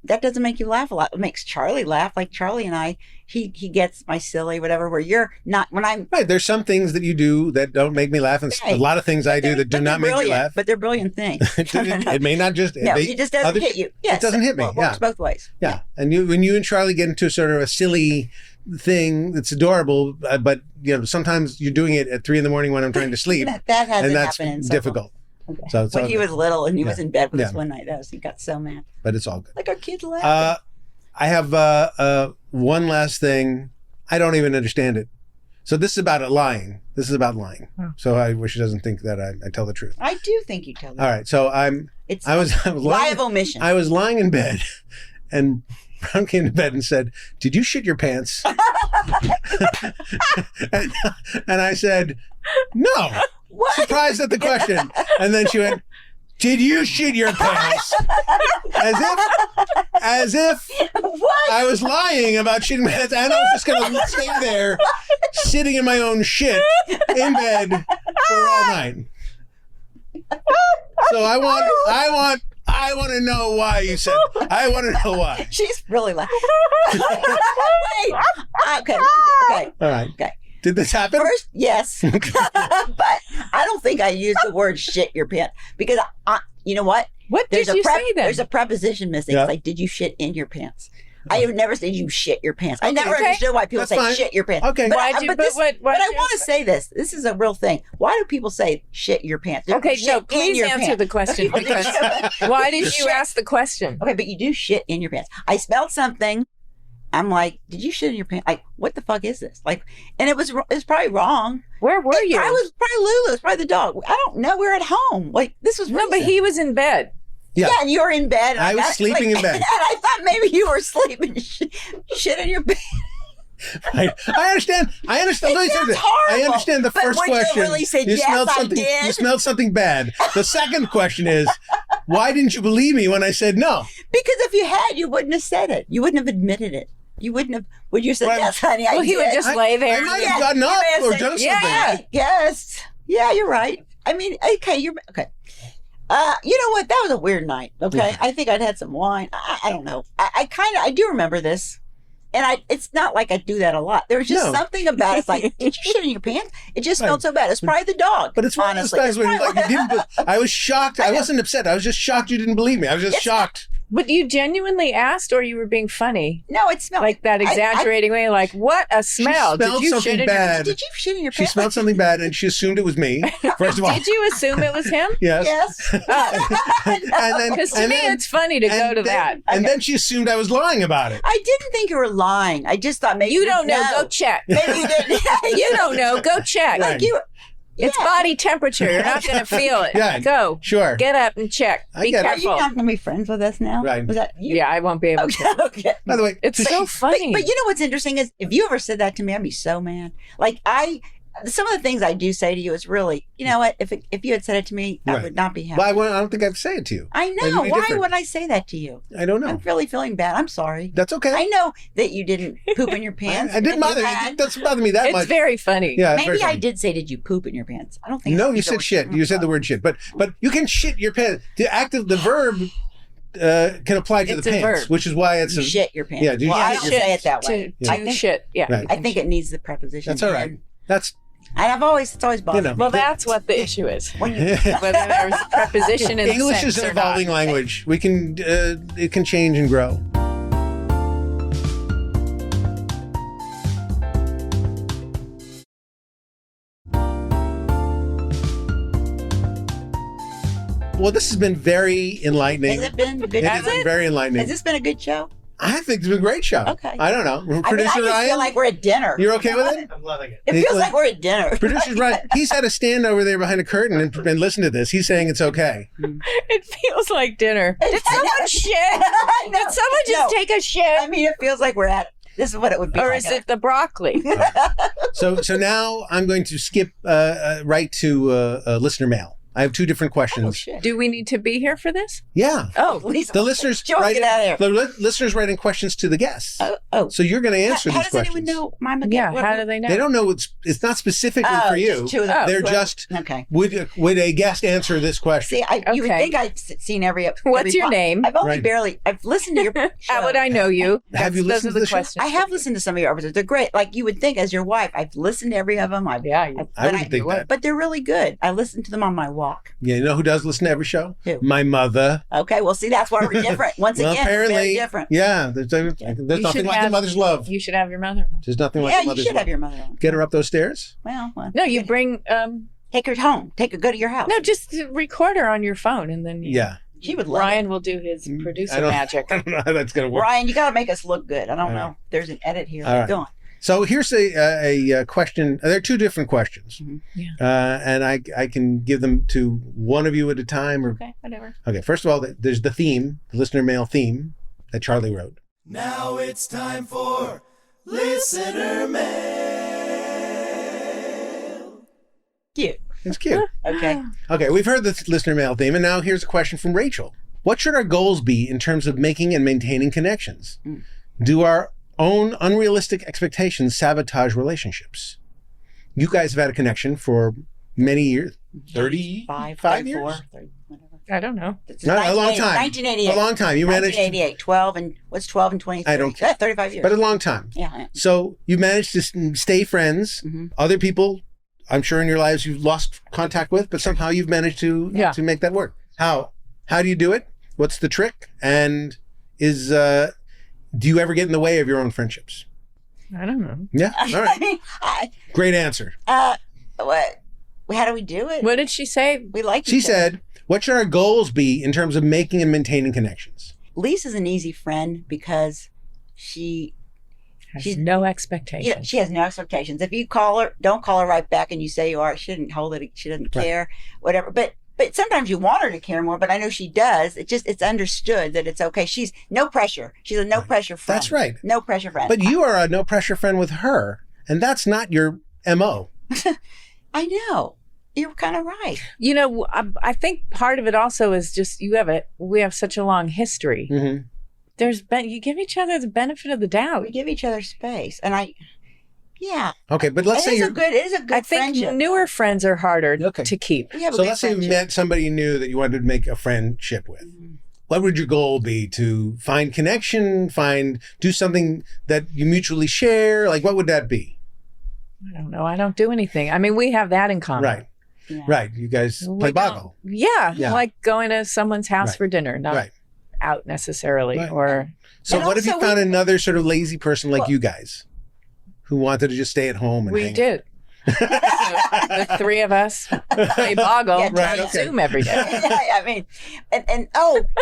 that doesn't make you laugh a lot. It makes Charlie laugh. Like Charlie and I, he gets my silly whatever. Where you're not. When I'm right, there's some things that you do that don't make me laugh, and a lot of things I do that do not make you laugh. But they're brilliant things. It may not just. No, it just doesn't hit you. Yes, it doesn't hit me. It works both ways. Yeah, and when you and Charlie get into sort of a silly thing that's adorable, but sometimes you're doing it at 3 a.m. when I'm trying to sleep. that hasn't and that's happened in difficult. Okay. So it's when all he good. was little and he was in bed with us Yeah. one night, he got so mad. But it's all good. Like our kids laughing. I have one last thing. I don't even understand it. So this is about lying. This is about lying. Oh. So I wish he doesn't think that I tell the truth. I do think you tell them. All right. So I was lie lying. of omission. I was lying in bed, and Brown came to bed and said, "Did you shit your pants?" and I said, "No." What? Surprised at the question. And then she went, "Did you shit your pants?" As if What? I was lying about shitting my pants, and I was just going to stay there, sitting in my own shit in bed for all night. So I want to know why you said. I want to know why. She's really laughing. Wait. Okay. All right. Okay. Did this happen? First, yes. But I don't think I used the word shit your pants because you know what? What did you say then? There's a preposition missing. Yeah. It's like, did you shit in your pants? I have never said you shit your pants. I never Okay. understood why people That's say fine. shit your pants. Okay. But Why'd you- but what- but I why'd you want to say- say this. This is a real thing. Why do people say shit your pants? Don't Okay, shit no, in please your answer pants. the question. People do Because shit. why did you ask the question? Okay, but you do shit in your pants. I smelled something. I'm like, did you shit in your pants? Like, what the fuck is this? Like, and it was probably wrong. Where were you? I was probably Lulu. It was probably the dog. I don't know. We were at home. Like, this was No, but recent. he was in bed. Yeah. Yeah, and you were in bed. And I was got- sleeping in bed. And I thought maybe you were sleeping. Shit in your bed. I understand. Let me say sounds this. horrible. I understand the But first would you question. really say, "Yes, smelled I something. did"? You smelled something bad. The second question is, why didn't you believe me when I said no? Because if you had, you wouldn't have said it. You wouldn't have admitted it. You wouldn't have. Would you say, Well, yes, honey, I Well, he would did." just lay there. I might Yeah, have gotten you up may have or said, done something. Yeah, yes. Yeah, you're right. I mean, okay, you're okay. You know what? That was a weird night. Okay, Yeah. I think I'd had some wine. I don't know. I do remember this, and it's not like I do that a lot. There was just No. something about it. It's like, did you shit in your pants? It just Right. smelled so bad. It's probably the dog. But it's one honestly. of those times when It's like, you probably- didn't. I was shocked. I wasn't upset. I was just shocked you didn't believe me. I was just It's shocked. But you genuinely asked, or you were being funny? No, it smelled Like that I- exaggerating way, like, what a smell. smelled Did you something shit in bad. Did you shit in your She pants? smelled something bad, and she assumed it was me. First of all, Did you assume it was him? yes. Yes. And then, Because to and me, then- it's funny to go and to then- that. And then she assumed I was lying about it. I didn't think you were lying. I just thought maybe You don't know. Go check. Maybe you didn't. You don't know. Go check. Right. Like you. It's yeah. body temperature. You're not going to feel it. Yeah. Go. Sure. Get up and check. I Be get it. Are you careful. not going to be friends with us now? Right. Was that you? Yeah, I won't be able to. Okay. Okay. By the way, It's so funny. But you know what's interesting is if you ever said that to me, I'd be so mad. Like some of the things I do say to you is really, you know what? If you had said it to me, I Right. would not be happy. I don't think I'd say it to you. I It'd know. be Why different. would I say that to you? I don't know. I'm really feeling bad. I'm sorry. That's okay. I know that you didn't poop in your pants. I didn't that bother you me. had. It doesn't bother me that It's much. very funny. Yeah, it's very Maybe I funny. did say, "Did you poop in your pants?" I don't think. No, I you used the said word shit. You said the word shit. But you can shit your pants. The verb can apply to It's the a pants, verb. which is why it's You a, shit your pants. Yeah, do you well, I shit don't your say it that way. To I think, shit. Yeah. Right. I think it needs the preposition. That's all right. And That's it's always bothered know. me. Well, that's what the issue is. When you, Whether there's a preposition in the English is sentence an or not. evolving language. We can it can change and grow. Well, this has been very enlightening. has it been a good? It has been very enlightening. Has this been a good show? I think it's been a great show. Okay. I don't know. I mean, I Producer just Ryan, feel like we're at dinner. you're okay with it? I'm loving it. It feels like we're at dinner. Producer Ryan, he's had a stand over there behind a curtain and listen to this. He's saying it's okay. It feels like dinner. Did someone shit? I know. Did someone just No. take a shit? I mean, it feels like we're at. This is what it would be. Or like is it the broccoli? So now I'm going to skip right to listener mail. I have two different Oh, questions. shit. Do we need to be here for this? Yeah. Oh, Please. The listeners Joe, write get out of here. the listeners writing questions to the guests. Oh. So you're going to answer How these does questions. anyone know? Mama, yeah. How do they know? They don't know it's not specifically Oh, for you. just two of them. They're Well, just okay. would a guest answer this question? See, you would Okay. think I've seen every. What's every your po- name? I've only Right. I've listened to your. How show. would I know you? Have you Those listened are to the the show? questions. I have listened to some of your episodes. They're great. Like you would think, as your wife, I've listened to every of them. Yeah. You, I wouldn't think that. But they're really good. I listen to them on my walk. walk. Yeah, you know who does listen to every show? Who? My mother. Okay, well, see, that's why we're different. Once Well, again, we're apparently, very different. yeah, there's nothing like a mother's love. You should have your mother. There's nothing like Yeah, a you mother's should love. have your mother on. Get her up those stairs? Well, No, you bring, take her home. Go to your house. no, just record her on your phone and then Yeah. She would love Ryan will do his producer magic. I don't know how that's going to it. work. Ryan, you got to make us look good. I don't All know. right. There's an edit here. All right. Go on. So here's a question. There are two different questions. And I can give them to one of you at a time. Or Okay, whatever. Okay, first of all, there's the theme, the listener mail theme that Charlie wrote. Now it's time for listener mail. Cute. It's cute. Okay. Okay, we've heard the listener mail theme, and now here's a question from Rachel. What should our goals be in terms of making and maintaining connections? Do our own unrealistic expectations sabotage relationships? You guys have had a connection for many years. 35 years? 34, 30, whatever. I don't know. It's No, a long time. 1988. A long time. You managed, 1988. 12 and what's 12 and 23? I don't care. 35 years. but a long time. Yeah. So you managed to stay friends. Other people, I'm sure in your lives you've lost contact with, but somehow you've managed to make that work. How do you do it? What's the trick? And do you ever get in the way of your own friendships? I don't know. Yeah. All right. Great answer. What? How do we do it? What did she say? We like She each other. said, what should our goals be in terms of making and maintaining connections? Lisa's an easy friend because she's No expectations. she has no expectations. If you call her, don't call her right back and you say you are, she didn't hold it, she doesn't care, whatever. But sometimes you want her to care more, but I know she does. It's understood that it's okay. She's no pressure. She's a no pressure friend. That's right. No pressure friend. But you are a no pressure friend with her, and that's not your MO. I know. You're kind of right. You know, I think part of it also is just we have such a long history. Mm-hmm. You give each other the benefit of the doubt. We give each other space. And Okay, but let's say it is a good I think friendship. newer friends are harder to keep. We have a So good let's say you friendship. met somebody new that you wanted to make a friendship with. What would your goal be? To find connection, do something that you mutually share? Like, what would that be? I don't know. I don't do anything. I mean, we have that in common. Right. Yeah. Right. You guys We play don't- boggle. Yeah, Yeah. like going to someone's house Right. for dinner, not Right. out necessarily. Right. Or So And what if you also found we- another sort of lazy person like Well- you guys who wanted to just stay at home and we hang did. The three of us play boggle Yeah, on right, okay. Zoom every day. I mean, and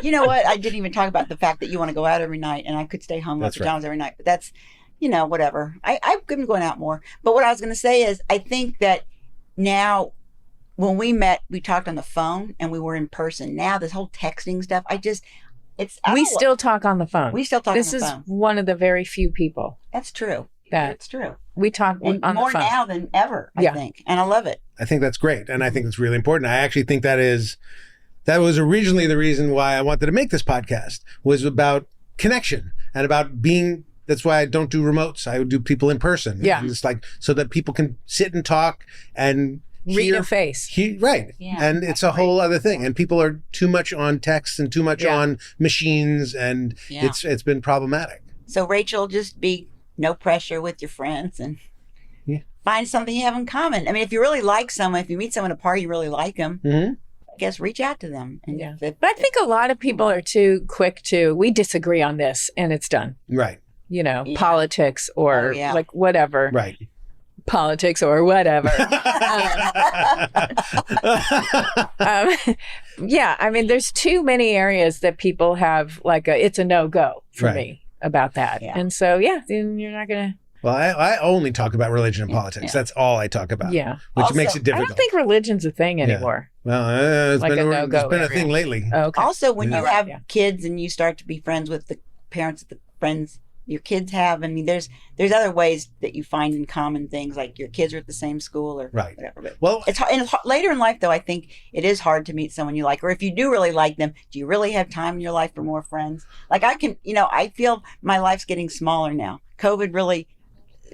you know what? I didn't even talk about the fact that you want to go out every night, and I could stay home with That's right. pajamas every night. But that's, whatever. I've been going out more. But what I was going to say is, I think that now, when we met, we talked on the phone, and we were in person. Now this whole texting stuff, We still talk on the phone. we still talk This on the is phone. one of the very few people That's true. that That's true. we talk And on the more phone. now than ever, I Yeah. think, and I love it. I think that's great. And I think it's really important. I actually think that was originally the reason why I wanted to make this podcast, was about connection and about being, that's why I don't do remotes. I would do people in person. Yeah. And it's like, so that people can sit and talk and Read a face. right. Yeah, And it's a whole other thing. And people are too much on text and too much Yeah. on machines. And Yeah. it's been problematic. So Rachel, just be no pressure with your friends and find something you have in common. I mean, if you really like someone, if you meet someone at a party, you really like them, Mm-hmm. I guess reach out to them. And Yeah. if- But I think a lot of people are too quick we disagree on this and it's done. Right. Yeah. Politics or Oh, yeah. like whatever. Right. Politics or whatever. Yeah, I mean, there's too many areas that people have it's a no-go for Right. me about that. Yeah. And so, then you're not going Well, I only talk about religion and politics. Yeah. That's all I talk about. to, yeah. Which Also, makes it I difficult. don't think religion's a thing anymore. Well, it's Like been, a no-go it's been a area. thing lately. Okay. Also, when Yeah. you Right, have yeah. kids and you start to be friends with the parents of the friends your kids have, I mean, there's other ways that you find in common things, like your kids are at the same school or Right. whatever. But Well, it's hard, and it's hard, later in life, though. I think it is hard to meet someone you like, or if you do really like them, do you really have time in your life for more friends? Like I can, I feel my life's getting smaller now. COVID really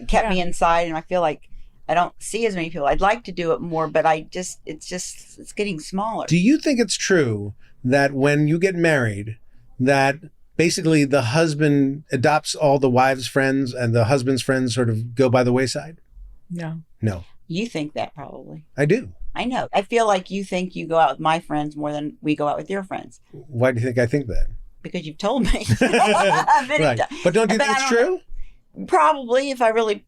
kept me inside, and I feel like I don't see as many people. I'd like to do it more, but it's getting smaller. do you think it's true that when you get married, that basically the husband adopts all the wives' friends and the husband's friends sort of go by the wayside? No. No, You think that probably. I do. I know. I feel like you think you go out with my friends more than we go out with your friends Why do you think I think that? because you've told me. Right. But don't you But think I it's don't true? Probably, if I really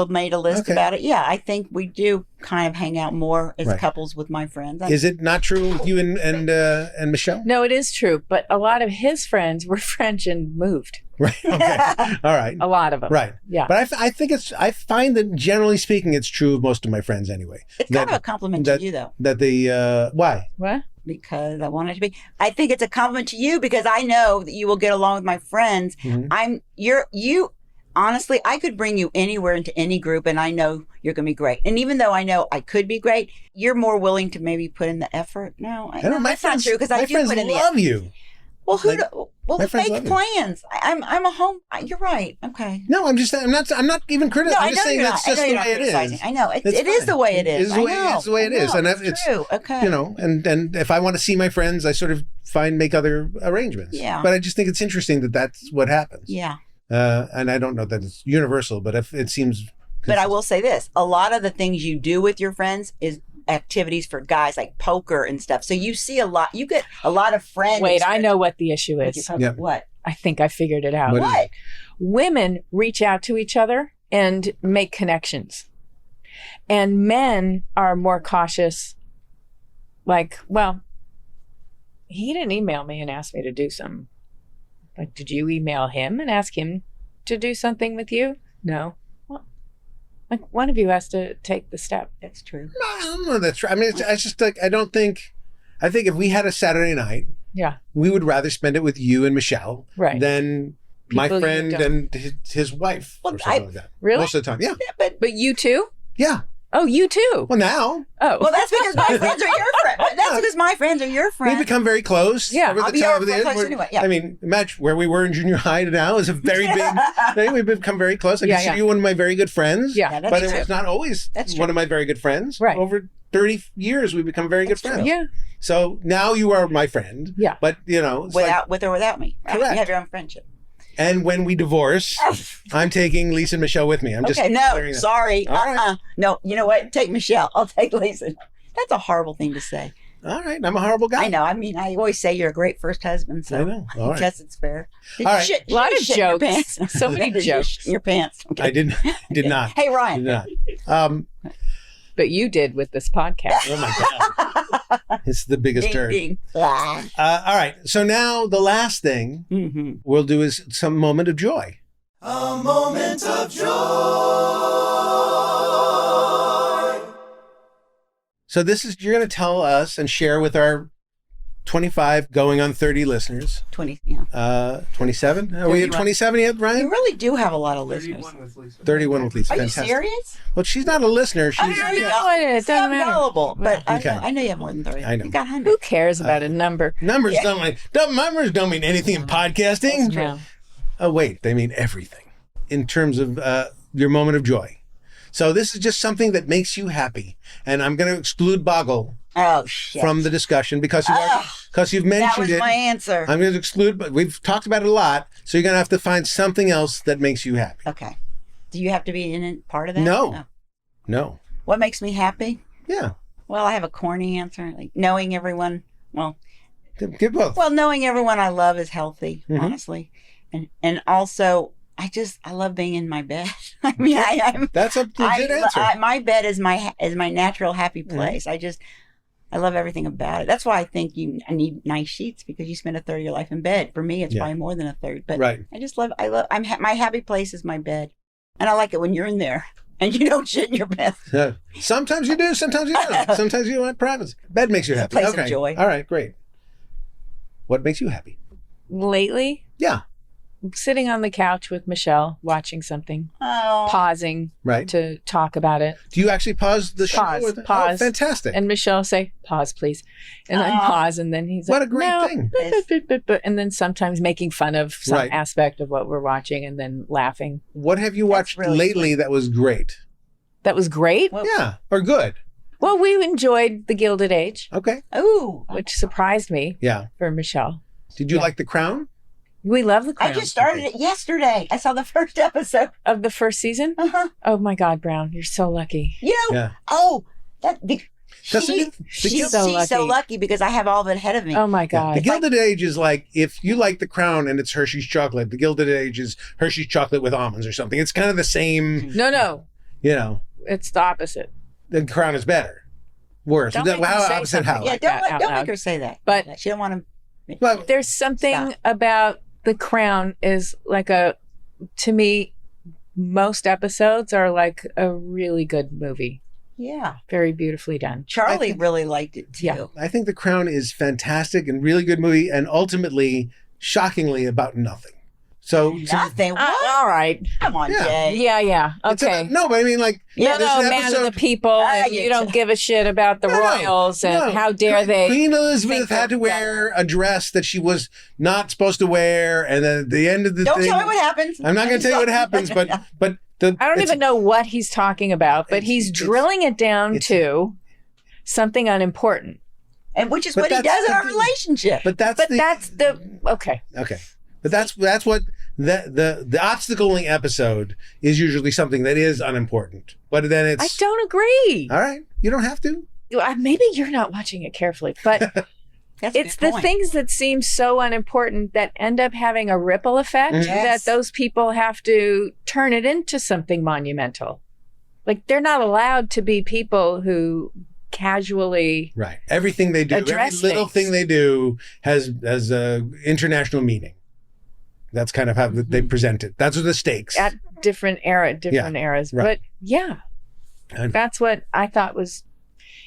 made a list Okay. about it. Yeah, I think we do kind of hang out more as Right. couples with my friends. Is it not true with you and Michelle? No, it is true. But a lot of his friends were French and moved. Right. Okay. All right. A lot of them. Right. Yeah. But I think I find that generally speaking, it's true of most of my friends anyway. It's kind of a compliment to you, though, That why? What? because I want it to be. I think it's a compliment to you because I know that you will get along with my friends. Mhm. You. Honestly, I could bring you anywhere into any group and I know you're going to be great. And even though I know I could be great, you're more willing to maybe put in the effort. No, I don't. My that's friends, not true because I my do friends put in the effort. love you. Well, Like, well, my the friends fake love you. plans. I'm a home. You're right. Okay. No, I'm not even No, criticizing. I I'm know just saying you're that's not. I just know the you're not way it criticizing. is. I know. It's It is fine. the way it is. It's the way, I know. it's the way it is. I know. And it's true. Okay. you know, and if I want to see my friends, I sort of make other arrangements. Yeah. But I just think it's interesting that that's what happens. Yeah. And I don't know that it's universal, but if it seems. But I will say this: a lot of the things you do with your friends is activities for guys, like poker and stuff. So you see a lot. You get a lot of friends. Wait, I know what the issue with your is. poker. Yeah. What? I think I figured it out. What is What? it? Women reach out to each other and make connections. And men are more cautious. Like, well, he didn't email me and ask me to do something. Like, did you email him and ask him to do something with you? No. Well, like, one of you has to take the step. That's true. I don't know that's right. I mean, it's just like, I think if we had a Saturday night, Yeah, we would rather spend it with you and Michelle right. than my People you friend don't- and his wife Well, or something like that. Really? Most of the time, yeah. Yeah, but But you too? Yeah. Oh, you too? Well, now Oh. well, that's because my friends are your friends. That's because my friends are your we friends. become very close. Yeah, over I'll the be time our of the close we're- anyway, yeah. I mean, imagine where we were in junior high to now is a very big thing. We've become very close. I Yeah, consider yeah. you one of my very good friends. Yeah. Yeah, that's But it true. was not always That's one true. of my very good friends. Right. Over 30 years, we've become very That's good true. friends. Yeah. So now you are my friend. Yeah. But, you know, it's like, with or without me. Right? Correct. You have your own friendship. and when we divorce, I'm taking Lisa and Michelle with me. I'm just Okay, no, clearing that. sorry. All right. No, you know what? Take Michelle. I'll take Lisa. That's a horrible thing to say. All right. I'm a horrible guy. I know. I mean, I always say you're a great first husband, so I know. All right. guess it's fair. Did All you right. shit- A lot did of you shit in your jokes. pants? So many Did you jokes. shit in your pants. Okay. I did not. Hey, Did Ryan. not. But you did with this podcast. Oh my God. It's the biggest Ding, turd. ding. Ah. All right. So now the last thing Mhm. we'll do is some moment of joy. A moment of joy. So this is, you're going to tell us and share with our 25 going on 30 listeners. 20, yeah. 27? Are we at 31. 27 yet, You Brian? really do have a lot of listeners. 31 with Lisa. Are you Fantastic. serious? Well, she's not a listener. She's, I know you know are. it. It doesn't I'm matter. gullible, but Okay. I know you have more than 30. I know. You got Who 100. cares about a number? numbers don't mean anything in podcasting. No. Oh, wait, they mean everything in terms of your moment of joy. So this is just something that makes you happy. And I'm going to exclude Boggle Oh, shit. from the discussion because you've that mentioned was it. my answer. I'm going to exclude, but we've talked about it a lot. So you're going to have to find something else that makes you happy. Okay. Do you have to be in it, part of that? No. No. What makes me happy? Yeah. Well, I have a corny answer. Like knowing everyone. Give both. Well, knowing everyone I love is healthy, Mhm. honestly, and also I love being in my bed. I mean, I'm. That's a legit answer. My bed is my natural happy place. I love everything about it. That's why I think I need nice sheets because you spend a third of your life in bed. For me, it's Yeah. probably more than a third. But Right. my happy place is my bed, and I like it when you're in there and you don't shit in your bed. Sometimes you do, sometimes you don't. Sometimes you want privacy. Bed makes you happy. place of Okay. joy. All right, great. What makes you happy? Lately, Yeah. sitting on the couch with Michelle, watching something, Oh, pausing Right. to talk about it. Do you actually pause the show? Pause, Oh, pause. fantastic. And Michelle say, pause, please. And then Aw. pause. And then he's What like, a great no. thing. And then sometimes making fun of some Right. aspect of what we're watching and then laughing. What have you watched really lately that was great? That was great. Well, Yeah, or good. Well, we enjoyed The Gilded Age, Okay. ooh. which surprised me Yeah. for Michelle. Did you Yeah. like The Crown? We love The Crown. I just started it yesterday. I saw the first episode. Of the first season? Uh-huh. Oh my God, Brown, you're so lucky. You know, Yeah. oh, that She's so so lucky. lucky because I have all of it ahead of me. Oh my The God. Gilded Age is like, if you like the Crown and it's Hershey's chocolate, the Gilded Age is Hershey's chocolate with almonds or something. It's kind of the same, No. you know, It's the opposite. the Crown is better. Worse. Don't make me How say opposite something how? Yeah, like that out don't loud. make her say that. But- she don't want to. Well, There's something Stop. about The Crown is like to me, most episodes are like a really good movie. Yeah, Very beautifully done. Charlie really liked it too. Yeah. I think The Crown is fantastic and really good movie and ultimately, shockingly, about nothing. So, Nothing. What? All right. Come on, Yeah. Jay. Yeah. it's Okay. no, but I mean, like, Yeah, this No, man episode, of the people, I and get you don't you. give a shit about the No, royals, and no. how dare they? Queen Elizabeth think had to of wear a dress that she was not supposed to wear, and then at the end of the Don't thing, tell me what happens. I'm not going to tell you what happens, but the I don't it's- even know what he's talking about, but he's drilling it down it's- to something unimportant. And which is But what he that's does in the our thing. relationship. But that's But the that's the okay. okay. But that's what the obstacling episode is usually something that is unimportant. But then it's I don't agree. all right. You don't have to. Maybe you're not watching it carefully, but That's a it's good the point. things that seem so unimportant that end up having a ripple effect Mhm. Yes. that those people have to turn it into something monumental. Like they're not allowed to be people who casually. Right. Everything they do, every Address little things. thing they do has a international meaning. That's kind of how they present it. That's what the stakes. At different eras. right. But yeah, And- that's what I thought was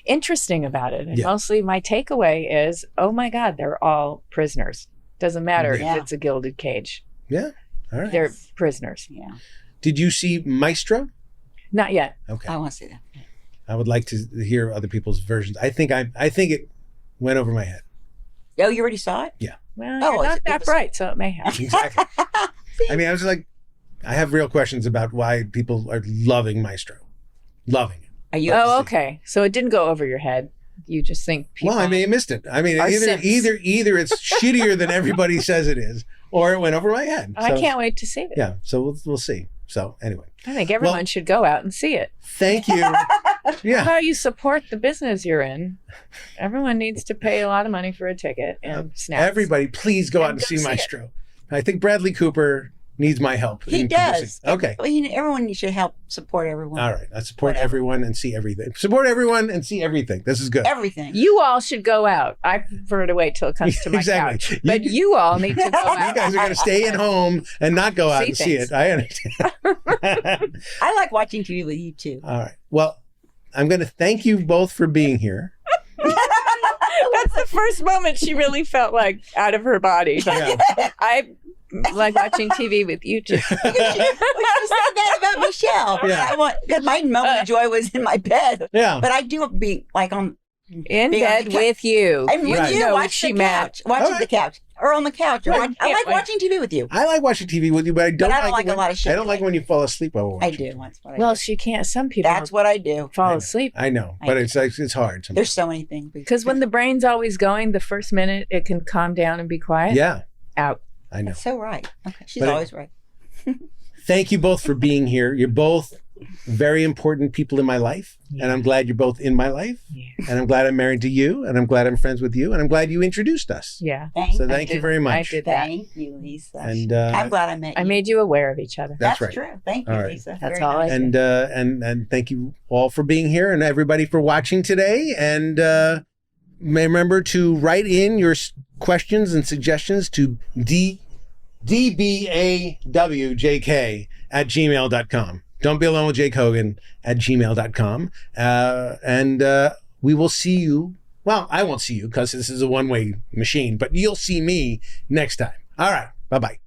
interesting about it. And Yeah. mostly my takeaway is, oh my God, they're all prisoners. Doesn't matter Yeah. if it's a gilded cage. Yeah. All right. They're prisoners. Yeah, Did you see Maestro? Not yet. Okay. I want to see that. I would like to hear other people's versions. I think it went over my head. Oh, you already saw it? Well, Oh, you're not it that was- bright, so it may have. Exactly. I mean, I was like, I have real questions about why people are loving Maestro. Loving it. Are you? Oh, okay. So it didn't go over your head. You just think people. Well, I mean, you missed it. I mean, Are either simps. it's shittier than everybody says it is, or it went over my head. I So, can't wait to see it. Yeah. So we'll see. So anyway, I think everyone Well- should go out and see it. thank you. How Yeah. about you support the business you're in? Everyone needs to pay a lot of money for a ticket and snacks. Everybody, please go out and go see see it. Maestro. I think Bradley Cooper needs my help. He in does. producing. Okay. Well, everyone should help support everyone. All right. I support Whatever. everyone and see everything. Support everyone and see everything. This is good. Everything. You all should go out. I prefer to wait till it comes to my Exactly. couch. But you all need to go out. You guys are going to stay at home and not go out See and see things. it. I understand. I like watching TV with you too. All right. Well, I'm going to thank you both for being here. That's the first moment she really felt like out of her body. Yeah. I like watching TV with you two. You said that about Michelle. Yeah. I want because my moment of joy was in my bed, Yeah. but I do be like on. In Being on bed the couch. with you. I'm with Right. you. know what Watch she the meant. couch. Watching Okay. the couch or on the couch. Or Right. I Can't like wait. watching TV with you. I like watching TV with you, but I don't, I don't like, like it a when, lot of shit I don't like like when you fall asleep while we're I watching. do. That's what I Well, do. she can't. Some people That's what I do. fall know. asleep. I know, I but do. it's hard. Sometimes. There's so many things. Because when the brain's always going, the first minute it can calm down and be quiet. Yeah, Out. I know. That's so right. Okay, she's But it- always right. Thank you both for being here. You're both very important people in my life, and I'm glad you're both in my life, Yeah. and I'm glad I'm married to you, and I'm glad I'm friends with you, and I'm glad you introduced us. Yeah. So thank you very I much. did that. Thank you, Lisa. And I'm glad I met you. I made you aware of each other. That's That's right. true. Thank you, All right. Lisa. That's Very all I nice. did. and thank you all for being here, and everybody for watching today. And remember to write in your questions and suggestions to DBAWJK at gmail.com. Don't be alone with Jake Kogen at gmail.com. And we will see you. Well, I won't see you because this is a one-way machine, but you'll see me next time. All right. Bye-bye.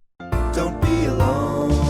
Don't be alone.